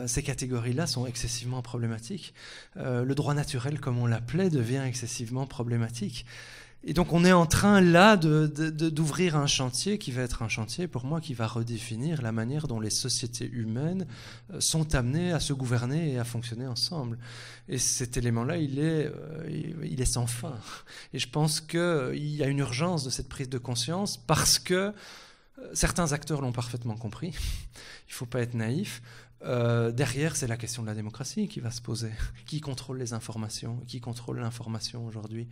ces catégories-là sont excessivement problématiques. Le droit naturel, comme on l'appelait, devient excessivement problématique. Et donc on est en train là d'ouvrir un chantier qui va être un chantier pour moi qui va redéfinir la manière dont les sociétés humaines sont amenées à se gouverner et à fonctionner ensemble. Et cet élément-là, il est sans fin. Et je pense qu'il y a une urgence de cette prise de conscience parce que certains acteurs l'ont parfaitement compris. Il ne faut pas être naïf. Derrière, c'est la question de la démocratie qui va se poser. Qui contrôle les informations? Qui contrôle l'information aujourd'hui?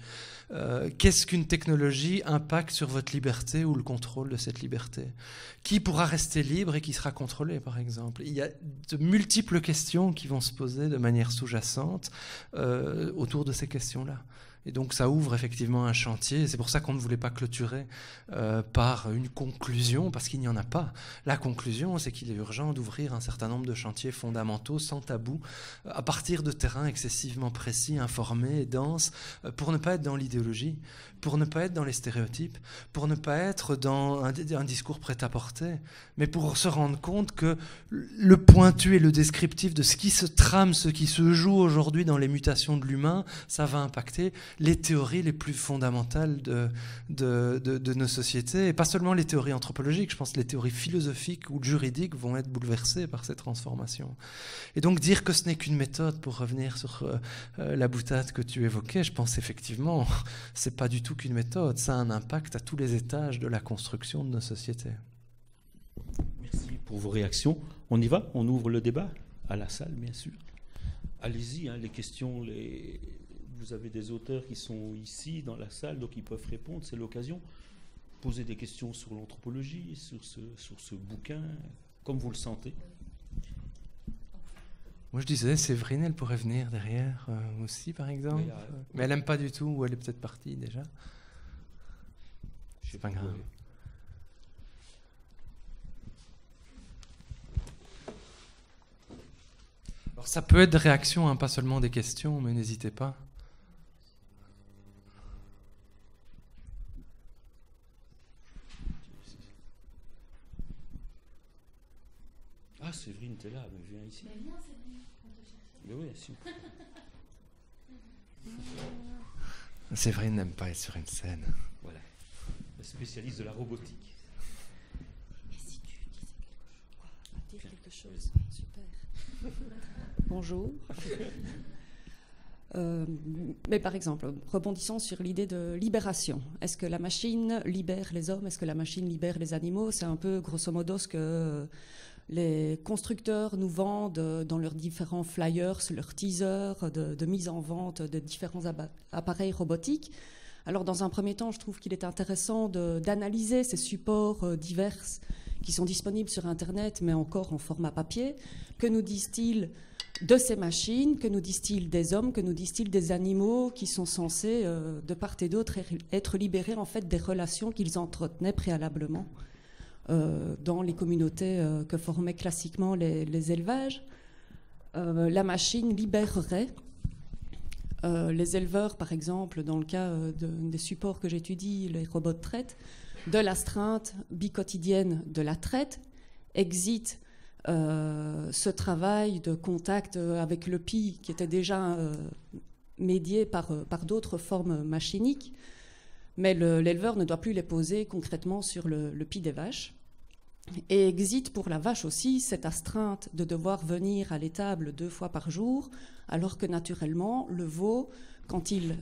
Qu'est-ce qu'une technologie impacte sur votre liberté ou le contrôle de cette liberté? Qui pourra rester libre et qui sera contrôlé, par exemple? Il y a de multiples questions qui vont se poser de manière sous-jacente autour de ces questions-là. Et donc ça ouvre effectivement un chantier. C'est pour ça qu'on ne voulait pas clôturer par une conclusion, parce qu'il n'y en a pas. La conclusion, c'est qu'il est urgent d'ouvrir un certain nombre de chantiers fondamentaux, sans tabou, à partir de terrains excessivement précis, informés et denses, pour ne pas être dans l'idéologie, pour ne pas être dans les stéréotypes, pour ne pas être dans un discours prêt-à-porter, mais pour se rendre compte que le pointu et le descriptif de ce qui se trame, ce qui se joue aujourd'hui dans les mutations de l'humain, ça va impacter les théories les plus fondamentales de nos sociétés, et pas seulement les théories anthropologiques, je pense que les théories philosophiques ou juridiques vont être bouleversées par ces transformations. Et donc dire que ce n'est qu'une méthode, pour revenir sur la boutade que tu évoquais, je pense effectivement, c'est pas du tout qu'une méthode, ça a un impact à tous les étages de la construction de nos sociétés. Merci pour vos réactions. On y va? On ouvre le débat à la salle, bien sûr. Allez-y, les questions, vous avez des auteurs qui sont ici dans la salle, donc ils peuvent répondre, c'est l'occasion. Posez des questions sur l'anthropologie, sur ce bouquin, comme vous le sentez. Moi je disais, Séverine, elle pourrait venir derrière aussi, par exemple. Mais elle n'aime pas du tout, ou elle est peut-être partie déjà. C'est pas grave. Alors ça peut être des réactions, pas seulement des questions, mais n'hésitez pas. Ah, Séverine, t'es là, mais viens ici. Mais viens, Séverine, on te cherche. Mais oui, si. Séverine n'aime pas être sur une scène. Voilà, la spécialiste de la robotique. Et si tu disais Dire quelque chose, super. Bonjour. Mais par exemple, rebondissons sur l'idée de libération. Est-ce que la machine libère les hommes? Est-ce que la machine libère les animaux? C'est un peu grosso modo ce que les constructeurs nous vendent dans leurs différents flyers, leurs teasers de mise en vente de différents appareils robotiques. Alors dans un premier temps, je trouve qu'il est intéressant d'analyser ces supports divers qui sont disponibles sur Internet, mais encore en format papier. Que nous disent-ils de ces machines? Que nous disent-ils des hommes? Que nous disent-ils des animaux qui sont censés, de part et d'autre, être libérés en fait des relations qu'ils entretenaient préalablement dans les communautés que formaient classiquement les élevages? La machine libérerait les éleveurs, par exemple, dans le cas des supports que j'étudie, les robots de traite, de l'astreinte biquotidienne de la traite, exit ce travail de contact avec le PI qui était déjà médié par d'autres formes machiniques, mais l'éleveur ne doit plus les poser concrètement sur le PI des vaches. Et exit pour la vache aussi cette astreinte de devoir venir à l'étable 2 fois par jour, alors que naturellement, le veau, quand il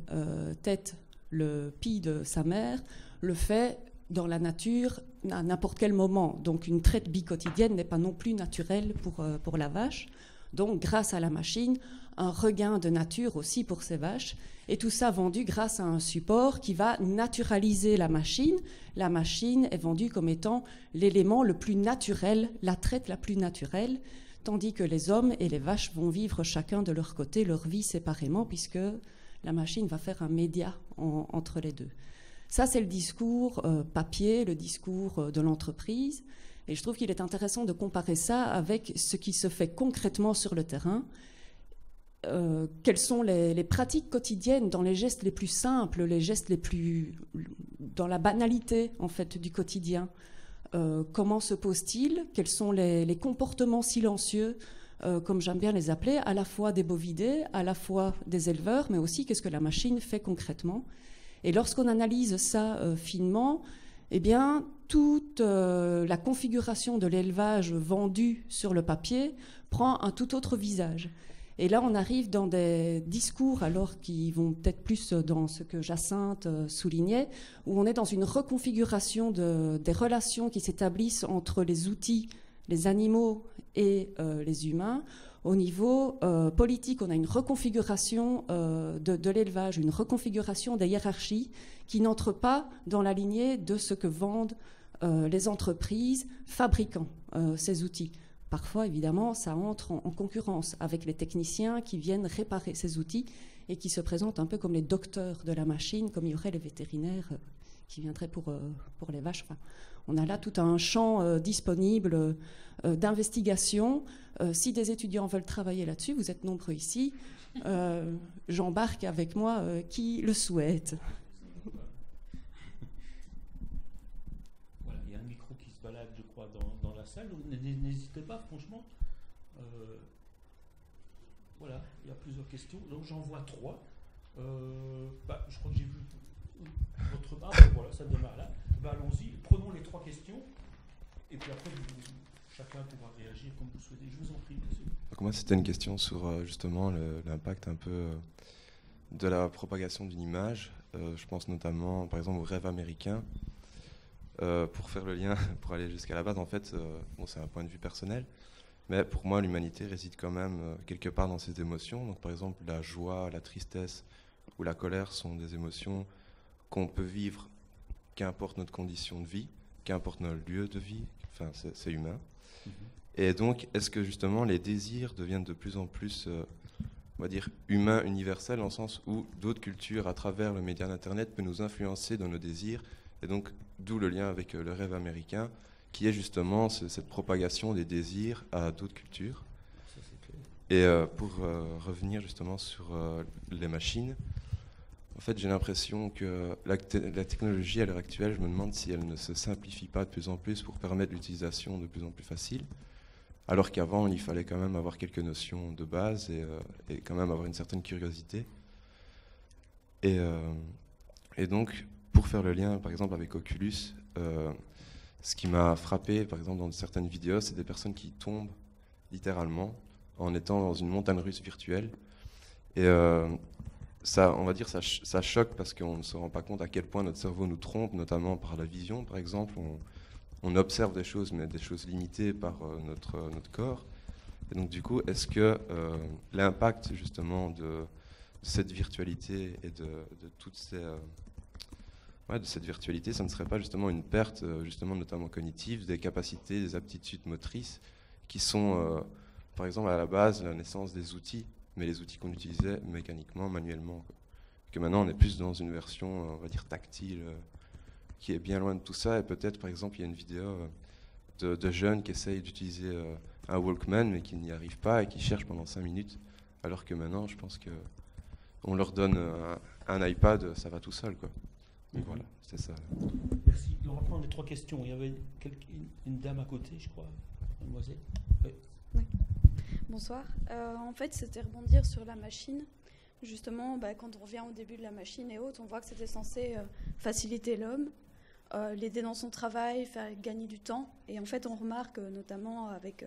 tète le PI de sa mère, le fait dans la nature à n'importe quel moment. Donc une traite biquotidienne n'est pas non plus naturelle pour la vache. Donc grâce à la machine, un regain de nature aussi pour ces vaches. Et tout ça vendu grâce à un support qui va naturaliser la machine. La machine est vendue comme étant l'élément le plus naturel, la traite la plus naturelle, tandis que les hommes et les vaches vont vivre chacun de leur côté leur vie séparément, puisque la machine va faire un média entre les deux. Ça, c'est le discours papier, le discours de l'entreprise. Et je trouve qu'il est intéressant de comparer ça avec ce qui se fait concrètement sur le terrain. Quelles sont les pratiques quotidiennes dans les gestes les plus simples, les gestes les plus dans la banalité en fait du quotidien? Comment se pose-t-il? Quels sont les comportements silencieux, comme j'aime bien les appeler, à la fois des bovidés, à la fois des éleveurs, mais aussi qu'est-ce que la machine fait concrètement? Et lorsqu'on analyse ça finement, eh bien, toute la configuration de l'élevage vendu sur le papier prend un tout autre visage. Et là, on arrive dans des discours, alors qui vont peut-être plus dans ce que Jacinthe soulignait, où on est dans une reconfiguration des relations qui s'établissent entre les outils, les animaux et les humains. Au niveau politique, on a une reconfiguration de l'élevage, une reconfiguration des hiérarchies qui n'entrent pas dans la lignée de ce que vendent les entreprises fabriquant ces outils. Parfois, évidemment, ça entre en concurrence avec les techniciens qui viennent réparer ces outils et qui se présentent un peu comme les docteurs de la machine, comme il y aurait les vétérinaires qui viendraient pour les vaches. Enfin, on a là tout un champ disponible d'investigation. Si des étudiants veulent travailler là-dessus, vous êtes nombreux ici, j'embarque avec moi qui le souhaite. Voilà, il y a un micro qui se balade, je crois, dans la salle. N'hésitez pas, franchement. Voilà, il y a plusieurs questions. Donc j'en vois 3. Je crois que j'ai vu votre... Ah, voilà, ça démarre là. Allons-y, prenons les 3 questions. Et puis après, chacun pourra réagir comme vous souhaitez. Je vous en prie, monsieur. Donc moi, c'était une question sur justement l'impact un peu de la propagation d'une image. Je pense notamment, par exemple, au rêve américain. Pour faire le lien, pour aller jusqu'à la base, en fait, c'est un point de vue personnel, mais pour moi, l'humanité réside quand même quelque part dans ses émotions. Donc, par exemple, la joie, la tristesse ou la colère sont des émotions qu'on peut vivre, qu'importe notre condition de vie, qu'importe notre lieu de vie, enfin, c'est humain. Mm-hmm. Et donc, est-ce que justement les désirs deviennent de plus en plus, on va dire, humains, universels, dans le sens où d'autres cultures, à travers le média d'Internet, peuvent nous influencer dans nos désirs? Et donc, d'où le lien avec le rêve américain, qui est justement cette propagation des désirs à d'autres cultures. Et pour revenir justement sur les machines, en fait, j'ai l'impression que la technologie à l'heure actuelle, je me demande si elle ne se simplifie pas de plus en plus pour permettre l'utilisation de plus en plus facile. alors qu'avant, il fallait quand même avoir quelques notions de base et quand même avoir une certaine curiosité. Et donc, pour faire le lien, par exemple, avec Oculus, ce qui m'a frappé, par exemple, dans certaines vidéos, c'est des personnes qui tombent littéralement en étant dans une montagne russe virtuelle. Et ça, on va dire, ça choque parce qu'on ne se rend pas compte à quel point notre cerveau nous trompe, notamment par la vision, par exemple. On observe des choses, mais des choses limitées par notre corps. Et donc, du coup, est-ce que l'impact, justement, de cette virtualité et de toutes ces... de cette virtualité, ça ne serait pas justement une perte, justement, notamment cognitive, des capacités, des aptitudes motrices, qui sont, par exemple, à la base, la naissance des outils, mais les outils qu'on utilisait mécaniquement, manuellement, quoi. Que maintenant, on est plus dans une version, on va dire, tactile, qui est bien loin de tout ça. Et peut-être, par exemple, il y a une vidéo de jeunes qui essayent d'utiliser un Walkman, mais qui n'y arrivent pas et qui cherchent pendant 5 minutes, alors que maintenant, je pense qu'on leur donne un iPad, ça va tout seul, quoi. Donc voilà, c'est ça. Merci. On va prendre les 3 questions. Il y avait une dame à côté, je crois. Mademoiselle. Oui. Oui. Bonsoir. En fait, c'était rebondir sur la machine. Justement, quand on revient au début de la machine et autres, on voit que c'était censé faciliter l'homme, l'aider dans son travail, faire gagner du temps. Et en fait, on remarque, notamment avec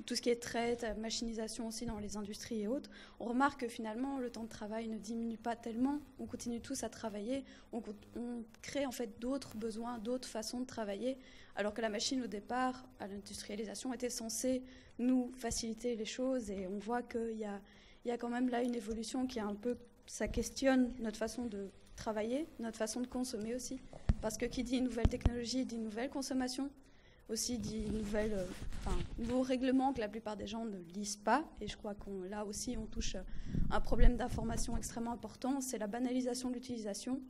tout ce qui est traite, machinisation aussi dans les industries et autres, on remarque que finalement, le temps de travail ne diminue pas tellement. On continue tous à travailler. On crée en fait d'autres besoins, d'autres façons de travailler, alors que la machine, au départ, à l'industrialisation, était censée nous faciliter les choses. Et on voit qu'il y a quand même là une évolution qui est un peu... Ça questionne notre façon de travailler, notre façon de consommer aussi. Parce que qui dit nouvelle technologie dit nouvelle consommation, aussi dit nouveaux règlements que la plupart des gens ne lisent pas. Et je crois là aussi, on touche un problème d'information extrêmement important. C'est la banalisation de l'utilisation.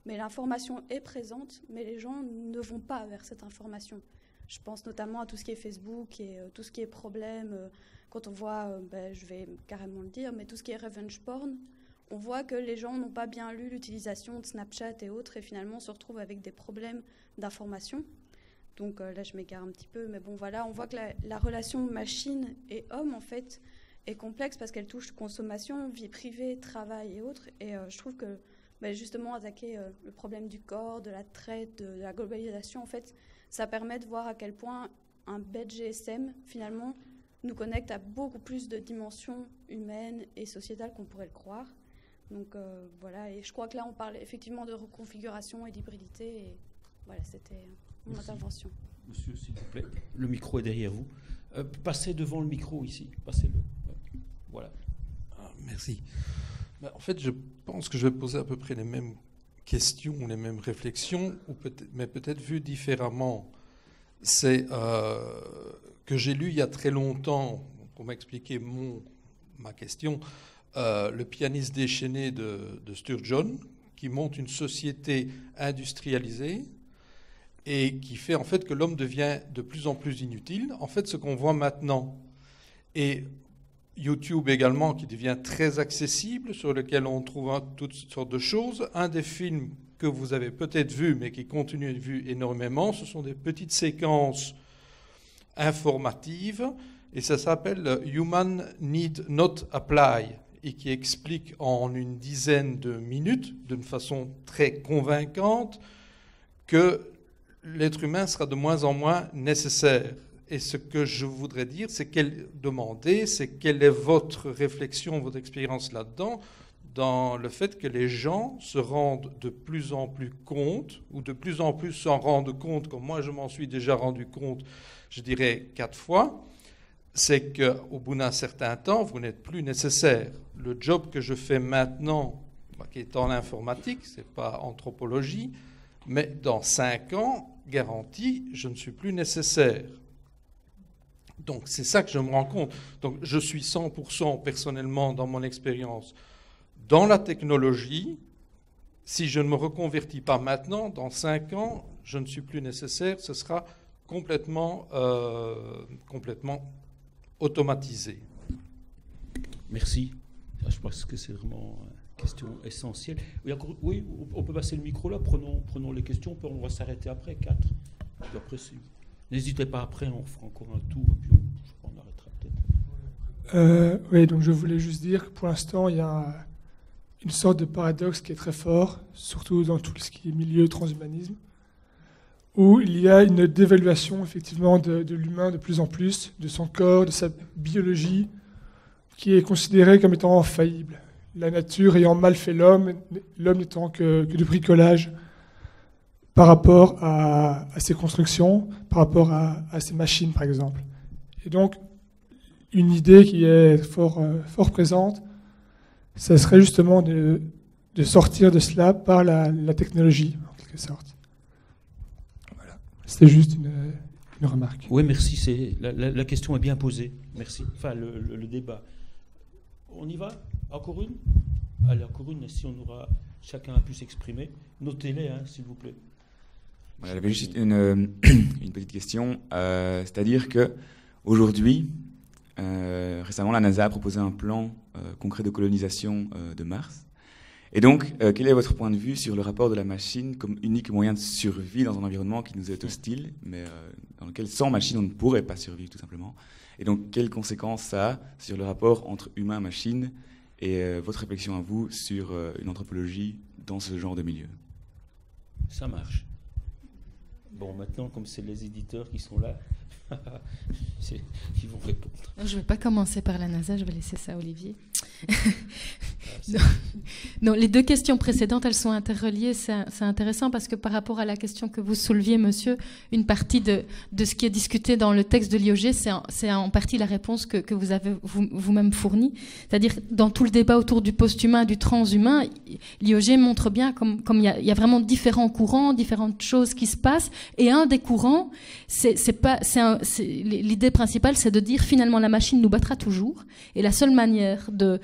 Mais l'information est présente, mais les gens ne vont pas vers cette information. Je pense notamment à tout ce qui est Facebook et tout ce qui est problème. Quand on voit, je vais carrément le dire, mais tout ce qui est revenge porn, on voit que les gens n'ont pas bien lu l'utilisation de Snapchat et autres, et finalement se retrouvent avec des problèmes d'information. Donc là, je m'égare un petit peu, mais bon, voilà, on voit que la relation machine et homme, en fait, est complexe parce qu'elle touche consommation, vie privée, travail et autres. Et je trouve que, justement, attaquer le problème du corps, de la traite, de la globalisation, en fait, ça permet de voir à quel point un bête GSM, finalement, nous connecte à beaucoup plus de dimensions humaines et sociétales qu'on pourrait le croire. Donc voilà, et je crois que là, on parle effectivement de reconfiguration et d'hybridité. Et voilà, c'était mon intervention. Monsieur, s'il vous plaît, le micro est derrière vous. Passez devant le micro ici, passez-le. Ouais. Voilà. Merci. En fait, je pense que je vais poser à peu près les mêmes questions, les mêmes réflexions, mais peut-être vues différemment. C'est que j'ai lu il y a très longtemps, pour m'expliquer ma question, Le pianiste déchaîné de Sturgeon, qui montre une société industrialisée et qui fait en fait que l'homme devient de plus en plus inutile. En fait, ce qu'on voit maintenant, et YouTube également, qui devient très accessible, sur lequel on trouve toutes sortes de choses. Un des films que vous avez peut-être vu, mais qui continue d'être vu énormément, ce sont des petites séquences informatives, et ça s'appelle Human Need Not Apply, et qui explique en une dizaine de minutes, d'une façon très convaincante, que l'être humain sera de moins en moins nécessaire. Et ce que je voudrais dire, c'est quelle est votre réflexion, votre expérience là-dedans, dans le fait que les gens se rendent de plus en plus compte, ou de plus en plus s'en rendent compte, comme moi je m'en suis déjà rendu compte, je dirais 4 fois, c'est qu'au bout d'un certain temps, vous n'êtes plus nécessaire. Le job que je fais maintenant, qui est dans l'informatique, ce n'est pas anthropologie, mais dans 5 ans, garanti, je ne suis plus nécessaire. Donc c'est ça que je me rends compte. Donc je suis 100% personnellement dans mon expérience dans la technologie. Si je ne me reconvertis pas maintenant, dans 5 ans, je ne suis plus nécessaire. Ce sera complètement automatisé. Merci. Je pense que c'est vraiment une question essentielle. Oui, on peut passer le micro là. Prenons les questions. On va s'arrêter après 4. Après, n'hésitez pas après, on fera encore un tour. Et puis on arrête. Oui, donc je voulais juste dire que pour l'instant, il y a une sorte de paradoxe qui est très fort, surtout dans tout ce qui est milieu transhumanisme, où il y a une dévaluation effectivement de l'humain de plus en plus, de son corps, de sa biologie, qui est considérée comme étant infaillible. La nature ayant mal fait l'homme, l'homme n'étant que du bricolage par rapport à ses constructions, par rapport à ses machines par exemple. Et donc, une idée qui est fort présente, ça serait justement de sortir de cela par la technologie, en quelque sorte. Voilà. C'était juste une remarque. Oui, merci. La question est bien posée. Merci. Enfin, le débat. On y va? Encore une? Allez, encore une, si chacun a pu s'exprimer. Notez-les, s'il vous plaît. J'avais juste une petite question. C'est-à-dire qu'aujourd'hui, récemment, la NASA a proposé un plan concret de colonisation de Mars. Et donc, quel est votre point de vue sur le rapport de la machine comme unique moyen de survie dans un environnement qui nous est hostile, mais dans lequel sans machine on ne pourrait pas survivre tout simplement? Et donc, quelles conséquences ça a sur le rapport entre humain et machine, et votre réflexion à vous sur une anthropologie dans ce genre de milieu? Ça marche. Bon, maintenant, comme c'est les éditeurs qui sont là, ils vont répondre. Je ne vais pas commencer par la NASA, je vais laisser ça à Olivier. Non, les deux questions précédentes, elles sont interreliées. C'est intéressant parce que par rapport à la question que vous souleviez, monsieur, une partie de ce qui est discuté dans le texte de l'IOG, c'est en partie la réponse que vous avez vous-même fournie. C'est-à-dire, dans tout le débat autour du post-humain, du transhumain, l'IOG montre bien comme il y a vraiment différents courants, différentes choses qui se passent. Et un des courants, l'idée principale, c'est de dire finalement la machine nous battra toujours. Et la seule manière de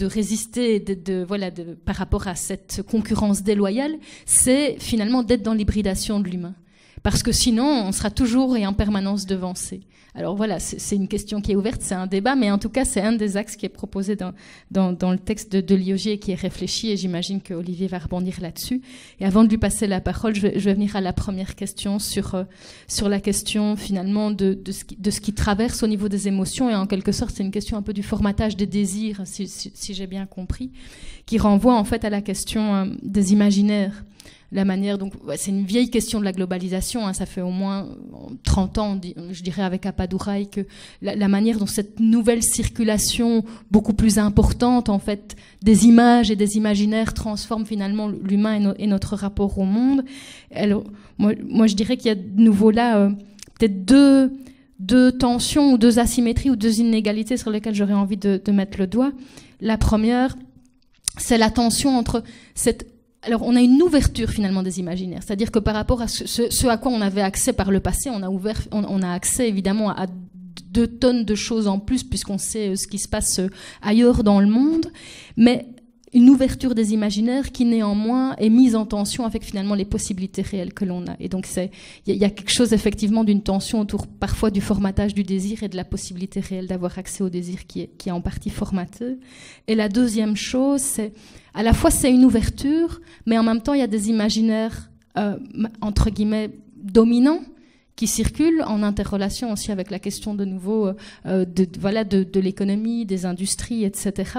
résister par rapport à cette concurrence déloyale, c'est finalement d'être dans l'hybridation de l'humain. Parce que sinon, on sera toujours et en permanence devancé. Alors voilà, c'est une question qui est ouverte, c'est un débat, mais en tout cas, c'est un des axes qui est proposé dans le texte de l'IOG et qui est réfléchi, et j'imagine qu'Olivier va rebondir là-dessus. Et avant de lui passer la parole, je vais venir à la première question sur la question finalement de ce qui traverse au niveau des émotions, et en quelque sorte, c'est une question un peu du formatage des désirs, si j'ai bien compris, qui renvoie en fait à la question des imaginaires. La manière, donc, c'est une vieille question de la globalisation, ça fait au moins 30 ans, je dirais avec Appadouraï, que la manière dont cette nouvelle circulation beaucoup plus importante, en fait, des images et des imaginaires transforme finalement l'humain et notre rapport au monde. Alors, moi, je dirais qu'il y a de nouveau là peut-être deux tensions ou deux asymétries ou deux inégalités sur lesquelles j'aurais envie de mettre le doigt. La première, c'est la tension entre Alors, on a une ouverture finalement des imaginaires, c'est-à-dire que par rapport à ce à quoi on avait accès par le passé, on a accès évidemment à 2 tonnes de choses en plus puisqu'on sait ce qui se passe ailleurs dans le monde, mais une ouverture des imaginaires qui néanmoins est mise en tension avec finalement les possibilités réelles que l'on a. Et donc il y a quelque chose effectivement d'une tension autour parfois du formatage du désir et de la possibilité réelle d'avoir accès au désir qui est en partie formateur. Et la deuxième chose, c'est à la fois c'est une ouverture, mais en même temps il y a des imaginaires entre guillemets dominants qui circulent en interrelation aussi avec la question de nouveau de l'économie, des industries, etc.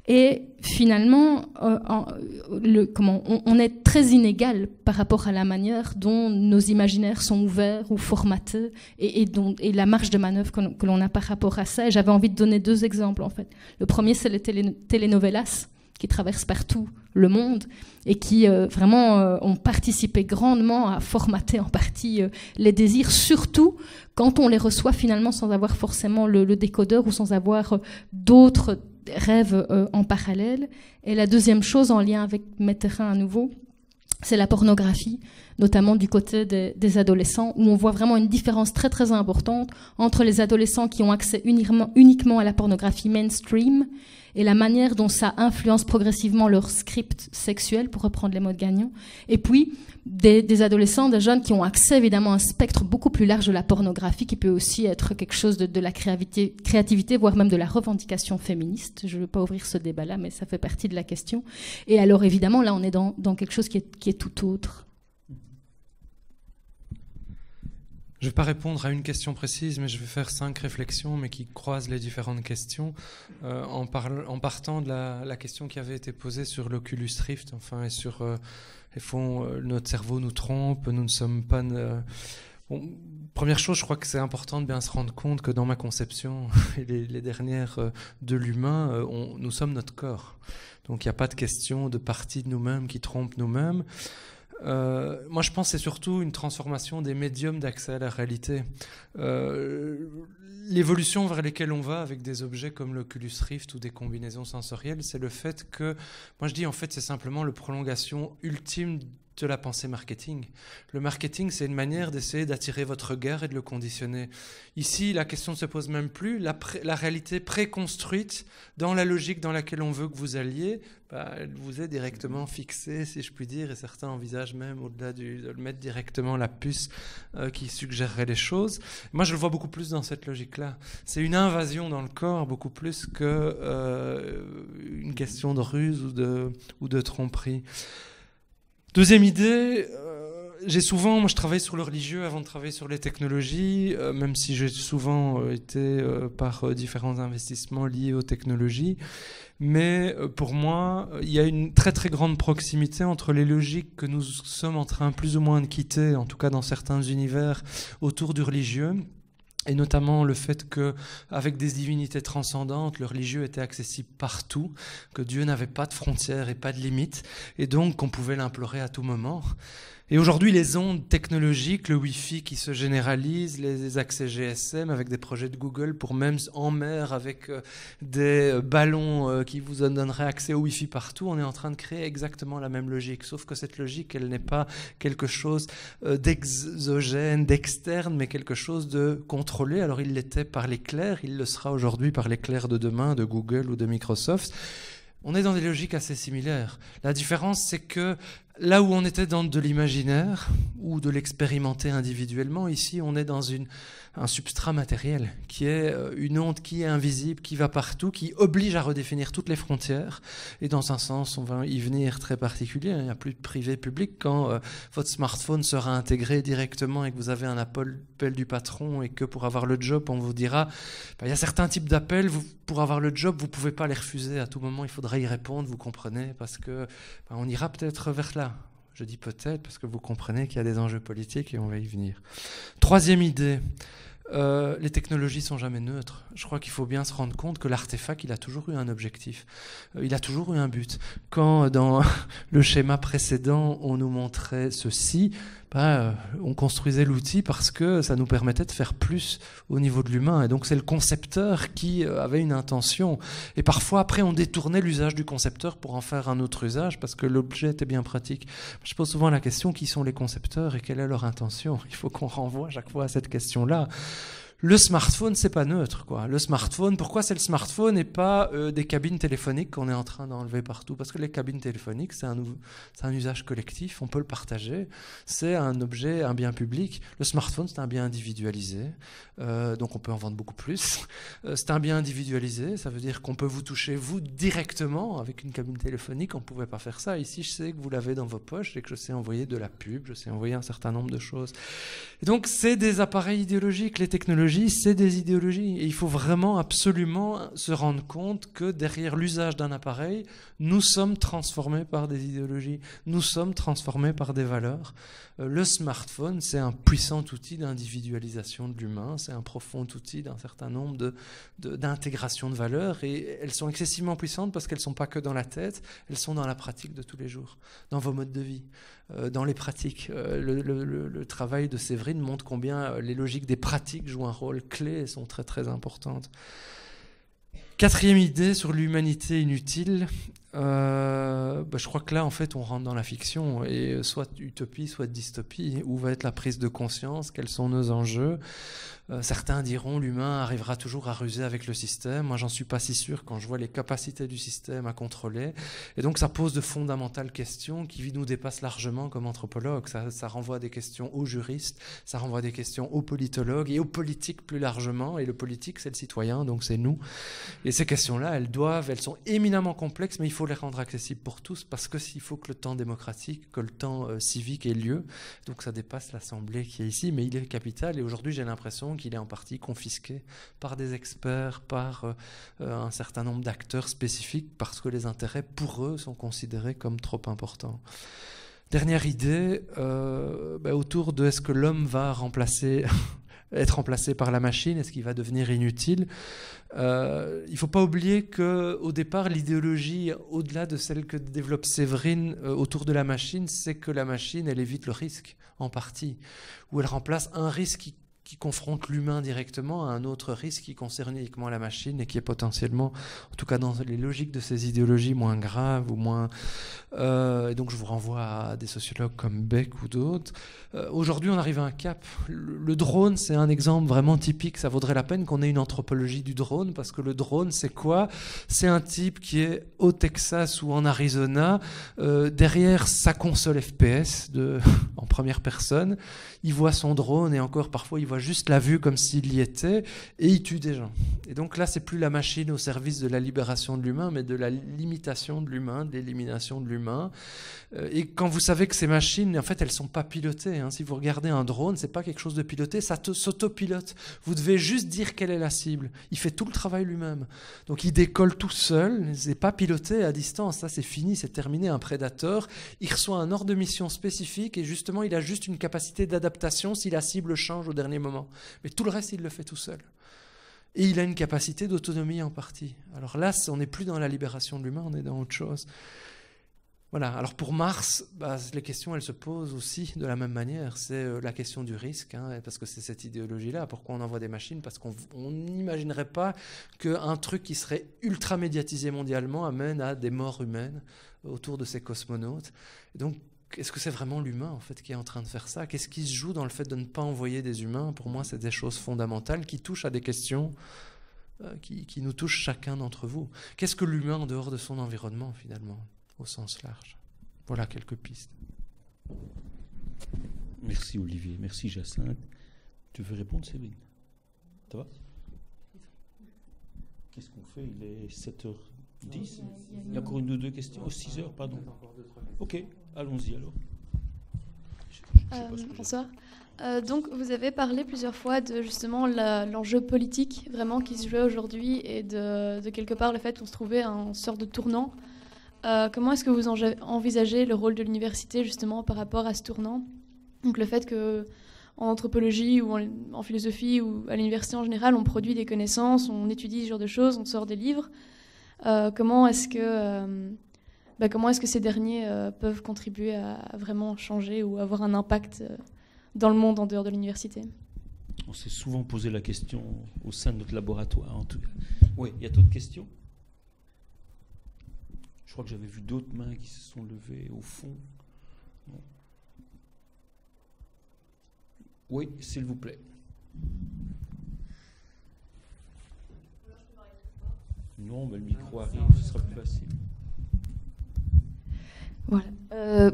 Et finalement, on est très inégal par rapport à la manière dont nos imaginaires sont ouverts ou formatés et la marge de manœuvre que l'on a par rapport à ça. Et j'avais envie de donner 2 exemples en fait. Le premier, c'est les telenovelas qui traversent partout le monde et qui vraiment ont participé grandement à formater en partie les désirs, surtout quand on les reçoit finalement sans avoir forcément le décodeur ou sans avoir d'autres rêves en parallèle. Et la deuxième chose, en lien avec mes terrains à nouveau, c'est la pornographie, notamment du côté des adolescents, où on voit vraiment une différence très très importante entre les adolescents qui ont accès uniquement à la pornographie mainstream et la manière dont ça influence progressivement leur script sexuel, pour reprendre les mots de Gagnon, et puis des adolescents, des jeunes qui ont accès évidemment à un spectre beaucoup plus large de la pornographie, qui peut aussi être quelque chose de la créativité, voire même de la revendication féministe. Je ne veux pas ouvrir ce débat-là, mais ça fait partie de la question. Et alors évidemment, là on est dans quelque chose qui est tout autre. Je ne vais pas répondre à une question précise, mais je vais faire 5 réflexions, mais qui croisent les différentes questions, en partant de la question qui avait été posée sur l'Oculus Rift, et sur notre cerveau nous trompe, nous ne sommes pas... première chose, je crois que c'est important de bien se rendre compte que dans ma conception, et les dernières de l'humain, nous sommes notre corps. Donc il n'y a pas de question de partie de nous-mêmes qui trompe nous-mêmes. Moi, je pense que c'est surtout une transformation des médiums d'accès à la réalité. L'évolution vers laquelle on va avec des objets comme l'Oculus Rift ou des combinaisons sensorielles, c'est le fait que, moi je dis en fait, c'est simplement la prolongation ultime de la pensée marketing. Le marketing, c'est une manière d'essayer d'attirer votre regard et de le conditionner. Ici, la question ne se pose même plus. La réalité préconstruite, dans la logique dans laquelle on veut que vous alliez, elle vous est directement fixée, si je puis dire, et certains envisagent même, au-delà de le mettre directement la puce qui suggérerait les choses. Moi, je le vois beaucoup plus dans cette logique-là. C'est une invasion dans le corps, beaucoup plus qu'une question de ruse ou de tromperie. Deuxième idée, moi je travaille sur le religieux avant de travailler sur les technologies, même si j'ai souvent été par différents investissements liés aux technologies. Mais pour moi, il y a une très très grande proximité entre les logiques que nous sommes en train plus ou moins de quitter, en tout cas dans certains univers, autour du religieux. Et notamment le fait qu'avec des divinités transcendantes, le religieux était accessible partout, que Dieu n'avait pas de frontières et pas de limites, et donc qu'on pouvait l'implorer à tout moment. Et aujourd'hui, les ondes technologiques, le Wi-Fi qui se généralise, les accès GSM avec des projets de Google pour même en mer avec des ballons qui vous donneraient accès au Wi-Fi partout, on est en train de créer exactement la même logique. Sauf que cette logique, elle n'est pas quelque chose d'exogène, d'externe, mais quelque chose de contrôlé. Alors il l'était par l'éclair, il le sera aujourd'hui par l'éclair de demain de Google ou de Microsoft. On est dans des logiques assez similaires. La différence, c'est que là où on était dans de l'imaginaire ou de l'expérimenter individuellement, ici on est dans un substrat matériel qui est une onde qui est invisible, qui va partout, qui oblige à redéfinir toutes les frontières. Et dans un sens, on va y venir très particulier. Il n'y a plus de privé-public quand votre smartphone sera intégré directement et que vous avez un appel du patron et que pour avoir le job, on vous dira il y a certains types d'appels, pour avoir le job, vous ne pouvez pas les refuser. À tout moment, il faudra y répondre, vous comprenez, parce que on ira peut-être vers là. Je dis peut-être parce que vous comprenez qu'il y a des enjeux politiques et on va y venir. Troisième idée, les technologies sont jamais neutres. Je crois qu'il faut bien se rendre compte que l'artefact, il a toujours eu un objectif. Il a toujours eu un but. Quand dans le schéma précédent, on nous montrait ceci, on construisait l'outil parce que ça nous permettait de faire plus au niveau de l'humain. Et donc c'est le concepteur qui avait une intention. Et parfois, après, on détournait l'usage du concepteur pour en faire un autre usage parce que l'objet était bien pratique. Je pose souvent la question, qui sont les concepteurs et quelle est leur intention ? Il faut qu'on renvoie à chaque fois à cette question-là. Le smartphone, c'est pas neutre, quoi. Le smartphone, pourquoi c'est le smartphone et pas des cabines téléphoniques qu'on est en train d'enlever partout ? Parce que les cabines téléphoniques, c'est un usage collectif, on peut le partager. C'est un objet, un bien public. Le smartphone, c'est un bien individualisé, donc on peut en vendre beaucoup plus. C'est un bien individualisé, ça veut dire qu'on peut vous toucher, vous, directement. Avec une cabine téléphonique, on ne pouvait pas faire ça. Ici, je sais que vous l'avez dans vos poches et que je sais envoyer de la pub, je sais envoyer un certain nombre de choses. Et donc, c'est des appareils idéologiques, les technologies. C'est des idéologies et il faut vraiment absolument se rendre compte que derrière l'usage d'un appareil, nous sommes transformés par des idéologies, nous sommes transformés par des valeurs. Le smartphone, c'est un puissant outil d'individualisation de l'humain, c'est un profond outil d'un certain nombre d'intégration de valeurs et elles sont excessivement puissantes parce qu'elles ne sont pas que dans la tête, elles sont dans la pratique de tous les jours, dans vos modes de vie, dans les pratiques. Le travail de Séverine montre combien les logiques des pratiques jouent un rôle clé et sont très très importantes. Quatrième idée sur l'humanité inutile, je crois que là en fait on rentre dans la fiction et soit utopie soit dystopie. Où va être la prise de conscience, quels sont nos enjeux? Certains diront l'humain arrivera toujours à ruser avec le système. Moi j'en suis pas si sûr quand je vois les capacités du système à contrôler, et donc ça pose de fondamentales questions qui nous dépassent largement comme anthropologues. Ça renvoie des questions aux juristes, ça renvoie des questions aux politologues et aux politiques plus largement, et le politique c'est le citoyen, donc c'est nous. Et ces questions-là, elles sont éminemment complexes, mais il faut faut les rendre accessibles pour tous, parce qu'il faut que le temps démocratique, que le temps civique ait lieu. Donc ça dépasse l'Assemblée qui est ici, mais il est capital. Et aujourd'hui, j'ai l'impression qu'il est en partie confisqué par des experts, par un certain nombre d'acteurs spécifiques, parce que les intérêts, pour eux, sont considérés comme trop importants. Dernière idée, autour de est-ce que l'homme va être remplacé par la machine, est-ce qu'il va devenir inutile? Il ne faut pas oublier qu'au départ, l'idéologie, au-delà de celle que développe Séverine autour de la machine, c'est que la machine, elle évite le risque, en partie, ou elle remplace un risque qui confronte l'humain directement à un autre risque qui concerne uniquement la machine et qui est potentiellement, en tout cas dans les logiques de ces idéologies, moins grave ou moins... et donc je vous renvoie à des sociologues comme Beck ou d'autres. Aujourd'hui, on arrive à un cap. Le drone, c'est un exemple vraiment typique. Ça vaudrait la peine qu'on ait une anthropologie du drone, parce que le drone, c'est quoi? C'est un type qui est au Texas ou en Arizona, derrière sa console FPS en première personne. Il voit son drone et encore parfois il voit juste la vue comme s'il y était et il tue des gens. Et donc là, c'est plus la machine au service de la libération de l'humain, mais de la limitation de l'humain, de l'élimination de l'humain. Et quand vous savez que ces machines, en fait, elles sont pas pilotées. Hein. Si vous regardez un drone, c'est pas quelque chose de piloté, ça s'autopilote. Vous devez juste dire quelle est la cible. Il fait tout le travail lui-même. Donc il décolle tout seul, c'est pas piloté à distance. Ça, c'est fini, c'est terminé. Un prédateur, il reçoit un ordre de mission spécifique et justement, il a juste une capacité d'adaptation si la cible change au dernier moment. Mais tout le reste, il le fait tout seul. Et il a une capacité d'autonomie en partie. Alors là, on n'est plus dans la libération de l'humain, on est dans autre chose. Voilà. Alors pour Mars, les questions, elles se posent aussi de la même manière. C'est la question du risque, hein, parce que c'est cette idéologie-là. Pourquoi on envoie des machines? Parce qu'on n'imaginerait pas qu'un truc qui serait ultra médiatisé mondialement amène à des morts humaines autour de ces cosmonautes. Et donc, est-ce que c'est vraiment l'humain en fait qui est en train de faire ça? Qu'est-ce qui se joue dans le fait de ne pas envoyer des humains? Pour moi, c'est des choses fondamentales qui touchent à des questions qui nous touchent chacun d'entre vous. Qu'est-ce que l'humain en dehors de son environnement finalement, au sens large? Voilà quelques pistes. Merci Olivier, merci Jacinthe. Tu veux répondre, Séverine? Ça va? Qu'est-ce qu'on fait? Il est 7h10. Il y a encore une ou deux questions. 6h, pardon. Ok, allons-y alors. Bonsoir. Donc, vous avez parlé plusieurs fois de justement l'enjeu politique vraiment qui se jouait aujourd'hui et de quelque part le fait qu'on se trouvait à une sorte de tournant. Comment est-ce que vous envisagez le rôle de l'université justement par rapport à ce tournant? Donc le fait qu'en anthropologie ou en philosophie ou à l'université en général, on produit des connaissances, on étudie ce genre de choses, on sort des livres. Comment est-ce que ces derniers peuvent contribuer à vraiment changer ou avoir un impact dans le monde en dehors de l'université? On s'est souvent posé la question au sein de notre laboratoire, en tout cas. Oui, il y a d'autres questions? Je crois que j'avais vu d'autres mains qui se sont levées au fond. Non. Oui, s'il vous plaît. Non, mais le micro arrive, ce sera plus facile. Voilà.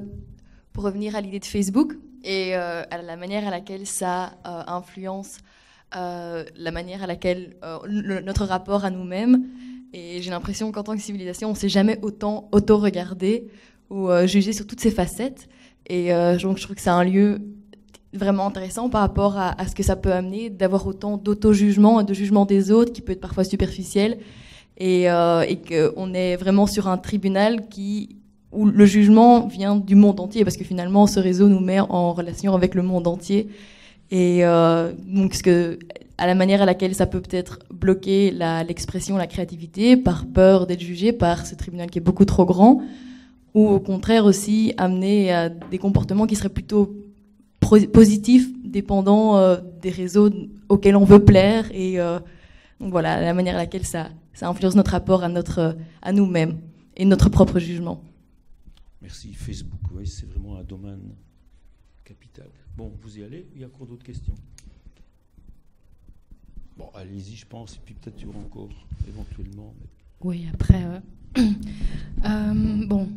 Pour revenir à l'idée de Facebook et à la manière à laquelle ça influence la manière à laquelle notre rapport à nous-mêmes. Et j'ai l'impression qu'en tant que civilisation, on ne s'est jamais autant auto-regardé ou jugé sur toutes ces facettes. Et donc, je trouve que c'est un lieu vraiment intéressant par rapport à ce que ça peut amener, d'avoir autant d'auto-jugement et de jugement des autres, qui peut être parfois superficiel. Et qu'on est vraiment sur un tribunal où le jugement vient du monde entier, parce que finalement, ce réseau nous met en relation avec le monde entier. Et donc, à la manière à laquelle ça peut peut-être bloquer l'expression, la créativité, par peur d'être jugé par ce tribunal qui est beaucoup trop grand, ou au contraire aussi amener à des comportements qui seraient plutôt positifs, dépendant des réseaux auxquels on veut plaire. Et donc voilà, la manière à laquelle ça influence notre rapport à nous-mêmes et notre propre jugement. Merci. Facebook, oui, c'est vraiment un domaine capital. Bon, vous y allez? Il y a encore d'autres questions? Bon, allez-y, je pense, et puis peut-être il y aura encore éventuellement. Oui, après. Bon,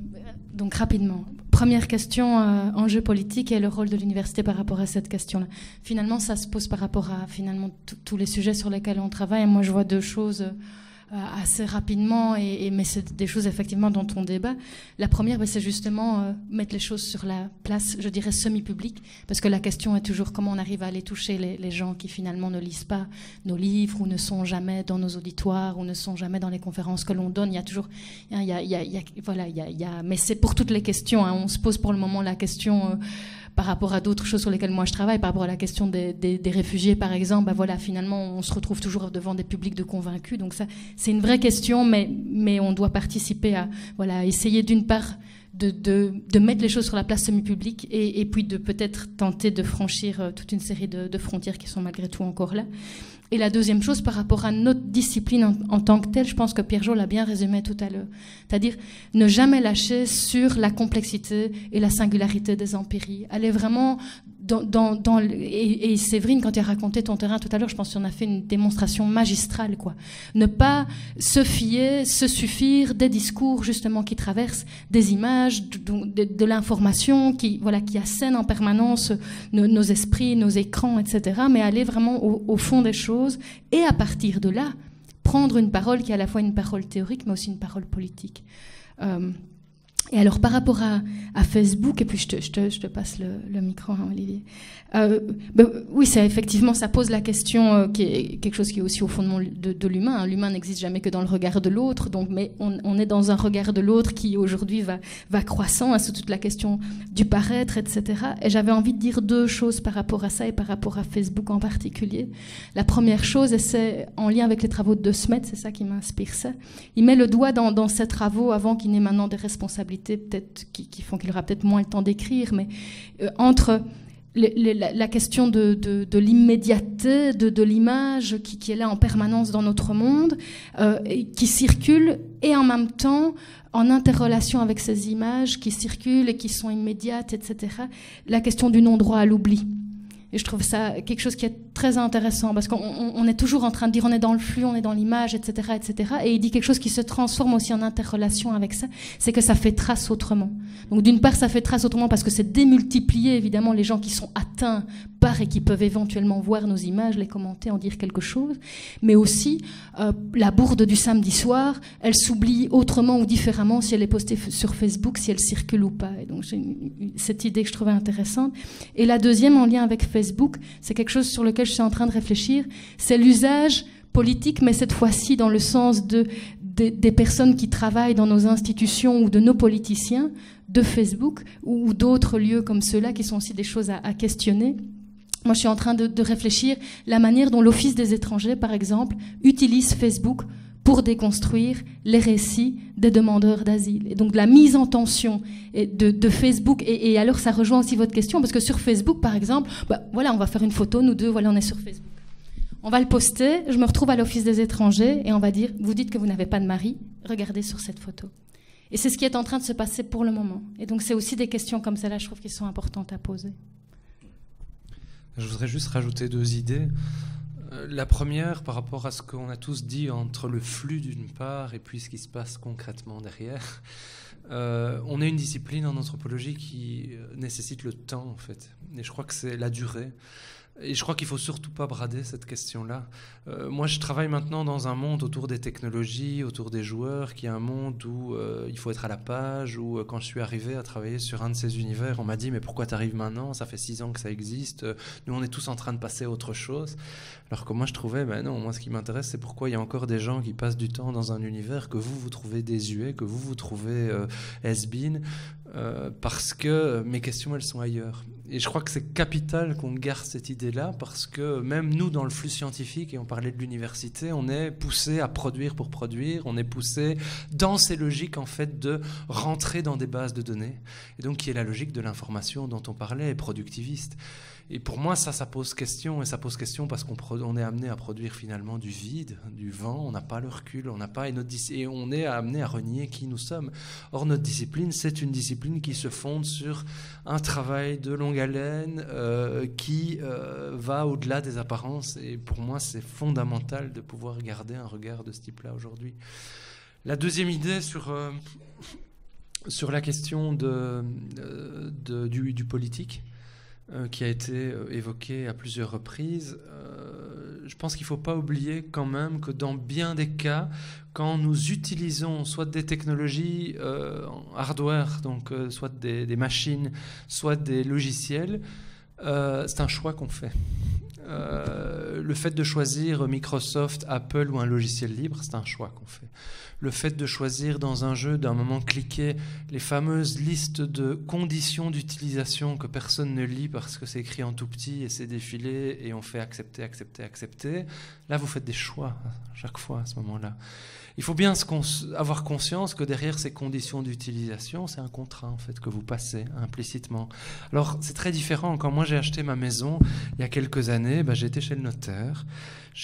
donc rapidement. Première question, enjeu politique et le rôle de l'université par rapport à cette question-là. Finalement, ça se pose par rapport à finalement tous les sujets sur lesquels on travaille. Et moi, je vois deux choses assez rapidement, mais c'est des choses effectivement dont on débat. La première, c'est justement mettre les choses sur la place, je dirais, semi-publique, parce que la question est toujours comment on arrive à aller toucher les gens qui finalement ne lisent pas nos livres ou ne sont jamais dans nos auditoires ou ne sont jamais dans les conférences que l'on donne. Il y a toujours, mais c'est pour toutes les questions. On se pose pour le moment la question par rapport à d'autres choses sur lesquelles moi je travaille, par rapport à la question des réfugiés par exemple, finalement on se retrouve toujours devant des publics de convaincus, donc ça c'est une vraie question, mais on doit participer à essayer d'une part de mettre les choses sur la place semi-publique et puis de peut-être tenter de franchir toute une série de frontières qui sont malgré tout encore là. Et la deuxième chose, par rapport à notre discipline en tant que telle, je pense que Pierre-Jo l'a bien résumé tout à l'heure. C'est-à-dire ne jamais lâcher sur la complexité et la singularité des empiries. Aller vraiment et Séverine, quand tu as raconté ton terrain tout à l'heure, je pense qu'on a fait une démonstration magistrale, quoi. Ne pas se fier, se suffire des discours justement qui traversent des images, de l'information qui assène en permanence nos esprits, nos écrans, etc. Mais aller vraiment au fond des choses et à partir de là, prendre une parole qui est à la fois une parole théorique mais aussi une parole politique. Et alors, par rapport à Facebook, et puis je te passe le micro, hein, Olivier. Oui, effectivement, ça pose la question qui est quelque chose qui est aussi au fondement de l'humain. Hein. L'humain n'existe jamais que dans le regard de l'autre, donc, mais on est dans un regard de l'autre qui aujourd'hui va croissant, hein, sur toute la question du paraître, etc. Et j'avais envie de dire deux choses par rapport à ça et par rapport à Facebook en particulier. La première chose, et c'est en lien avec les travaux de De Smet, c'est ça qui m'inspire ça. Il met le doigt dans ces travaux avant qu'il n'ait maintenant des responsabilités peut-être qui font qu'il aura peut-être moins le temps d'écrire, mais entre la question de l'immédiateté, de l'image qui est là en permanence dans notre monde, qui circule, et en même temps en interrelation avec ces images qui circulent et qui sont immédiates, etc., la question du non-droit à l'oubli. Et je trouve ça quelque chose qui est très intéressant, parce qu'on est toujours en train de dire on est dans le flux, on est dans l'image, etc., etc. Et il dit quelque chose qui se transforme aussi en interrelation avec ça, c'est que ça fait trace autrement. Donc d'une part, ça fait trace autrement parce que c'est démultiplier évidemment les gens qui sont atteints par et qui peuvent éventuellement voir nos images, les commenter, en dire quelque chose. Mais aussi, la bourde du samedi soir, elle s'oublie autrement ou différemment si elle est postée sur Facebook, si elle circule ou pas. Et donc j'ai cette idée que je trouvais intéressante. Et la deuxième, en lien avec Facebook, c'est quelque chose sur lequel je suis en train de réfléchir, c'est l'usage politique, mais cette fois-ci dans le sens des personnes qui travaillent dans nos institutions ou de nos politiciens, de Facebook ou d'autres lieux comme ceux-là qui sont aussi des choses à questionner. Moi, je suis en train de réfléchir la manière dont l'Office des étrangers, par exemple, utilise Facebook pour déconstruire les récits des demandeurs d'asile. Et donc, la mise en tension de Facebook. Et alors, ça rejoint aussi votre question, parce que sur Facebook, par exemple, on va faire une photo, nous deux, on est sur Facebook. On va le poster, je me retrouve à l'Office des étrangers, et on va dire, vous dites que vous n'avez pas de mari, regardez sur cette photo. Et c'est ce qui est en train de se passer pour le moment. Et donc, c'est aussi des questions comme celle-là, je trouve, qui sont importantes à poser. Je voudrais juste rajouter deux idées. La première, par rapport à ce qu'on a tous dit entre le flux d'une part et puis ce qui se passe concrètement derrière. On est une discipline en anthropologie qui nécessite le temps, en fait. Et je crois que c'est la durée. Et je crois qu'il ne faut surtout pas brader cette question-là. Moi, je travaille maintenant dans un monde autour des technologies, autour des joueurs, qui est un monde où il faut être à la page, où quand je suis arrivé à travailler sur un de ces univers, on m'a dit « mais pourquoi tu arrives maintenant ? Ça fait 6 ans que ça existe. Nous, on est tous en train de passer à autre chose. » Alors que moi, je trouvais « non, moi, ce qui m'intéresse, c'est pourquoi il y a encore des gens qui passent du temps dans un univers que vous trouvez désuet, que vous trouvez has-been, parce que mes questions, elles sont ailleurs. » Et je crois que c'est capital qu'on garde cette idée-là, parce que même nous, dans le flux scientifique, et on parlait de l'université, on est poussé à produire pour produire, on est poussé dans ces logiques, en fait, de rentrer dans des bases de données, et donc qui est la logique de l'information dont on parlait, productiviste. Et pour moi, ça pose question, et ça pose question parce qu'on est amené à produire finalement du vide, du vent, on n'a pas le recul, on n'a pas, et on est amené à renier qui nous sommes. Or, notre discipline, c'est une discipline qui se fonde sur un travail de longue haleine qui va au-delà des apparences, et pour moi, c'est fondamental de pouvoir garder un regard de ce type-là aujourd'hui. La deuxième idée sur la question du politique, qui a été évoqué à plusieurs reprises. je pense qu'il ne faut pas oublier quand même que dans bien des cas, quand nous utilisons soit des technologies hardware, donc soit des machines, soit des logiciels, c'est un choix qu'on fait. Le fait de choisir Microsoft, Apple ou un logiciel libre, c'est un choix qu'on fait. Le fait de choisir dans un jeu, d'un moment cliquer, les fameuses listes de conditions d'utilisation que personne ne lit parce que c'est écrit en tout petit et c'est défilé et on fait accepter, accepter, accepter. Là, vous faites des choix à chaque fois à ce moment-là. Il faut bien avoir conscience que derrière ces conditions d'utilisation, c'est un contrat en fait que vous passez implicitement. Alors c'est très différent. Quand moi j'ai acheté ma maison il y a quelques années, j'ai été chez le notaire.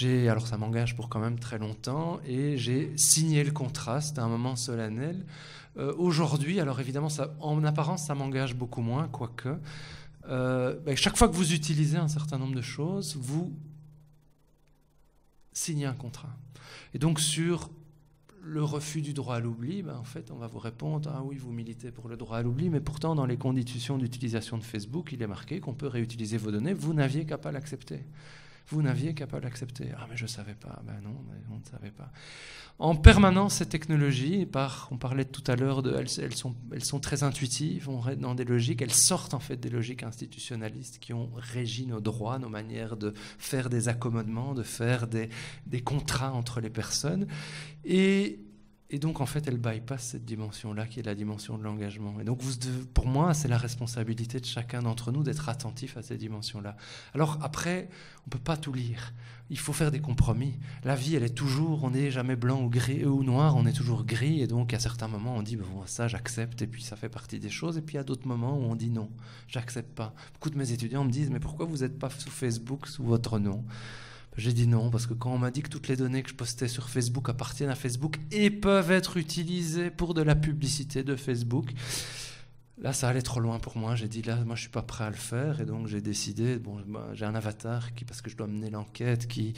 Alors ça m'engage pour quand même très longtemps et j'ai signé le contrat. C'était un moment solennel. Aujourd'hui, alors évidemment, en apparence, ça m'engage beaucoup moins, quoique. Chaque fois que vous utilisez un certain nombre de choses, vous signez un contrat. Et donc sur le refus du droit à l'oubli, en fait, on va vous répondre « Ah oui, vous militez pour le droit à l'oubli, mais pourtant, dans les conditions d'utilisation de Facebook, il est marqué qu'on peut réutiliser vos données. Vous n'aviez qu'à pas l'accepter. Vous n'aviez qu'à pas l'accepter. Ah, mais je ne savais pas. Ben non, mais on ne savait pas. » En permanence, ces technologies, on parlait tout à l'heure, elles sont très intuitives, on rentre dans des logiques, elles sortent en fait des logiques institutionnalistes qui ont régi nos droits, nos manières de faire des accommodements, de faire des contrats entre les personnes. Et donc, en fait, elle bypasse cette dimension-là, qui est la dimension de l'engagement. Et donc, pour moi, c'est la responsabilité de chacun d'entre nous d'être attentif à ces dimensions-là. Alors, après, on ne peut pas tout lire. Il faut faire des compromis. La vie, elle est toujours, on n'est jamais blanc ou gris ou noir, on est toujours gris. Et donc, à certains moments, on dit, bon, ça, j'accepte, et puis ça fait partie des choses. Et puis, il y a d'autres moments où on dit non, j'accepte pas. Beaucoup de mes étudiants me disent, mais pourquoi vous n'êtes pas sous Facebook, sous votre nom ? J'ai dit non, parce que quand on m'a dit que toutes les données que je postais sur Facebook appartiennent à Facebook et peuvent être utilisées pour de la publicité de Facebook, là, ça allait trop loin pour moi. J'ai dit, là, moi, je ne suis pas prêt à le faire. Et donc, j'ai décidé, j'ai un avatar parce que je dois mener l'enquête, qui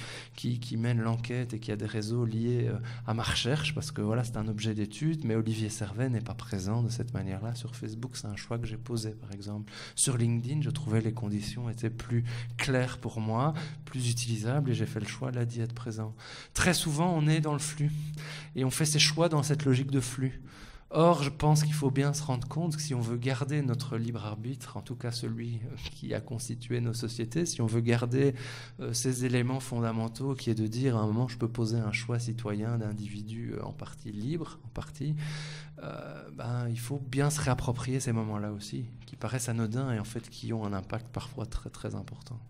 mène l'enquête et qui a des réseaux liés à ma recherche, parce que voilà, c'est un objet d'étude. Mais Olivier Servet n'est pas présent de cette manière-là sur Facebook. C'est un choix que j'ai posé, par exemple. Sur LinkedIn, je trouvais les conditions étaient plus claires pour moi, plus utilisables, et j'ai fait le choix, là, d'y être présent. Très souvent, on est dans le flux. Et on fait ses choix dans cette logique de flux. Or, je pense qu'il faut bien se rendre compte que si on veut garder notre libre arbitre, en tout cas celui qui a constitué nos sociétés, si on veut garder ces éléments fondamentaux, qui est de dire à un moment je peux poser un choix citoyen d'individu en partie libre, il faut bien se réapproprier ces moments-là aussi, qui paraissent anodins et en fait qui ont un impact parfois très très important.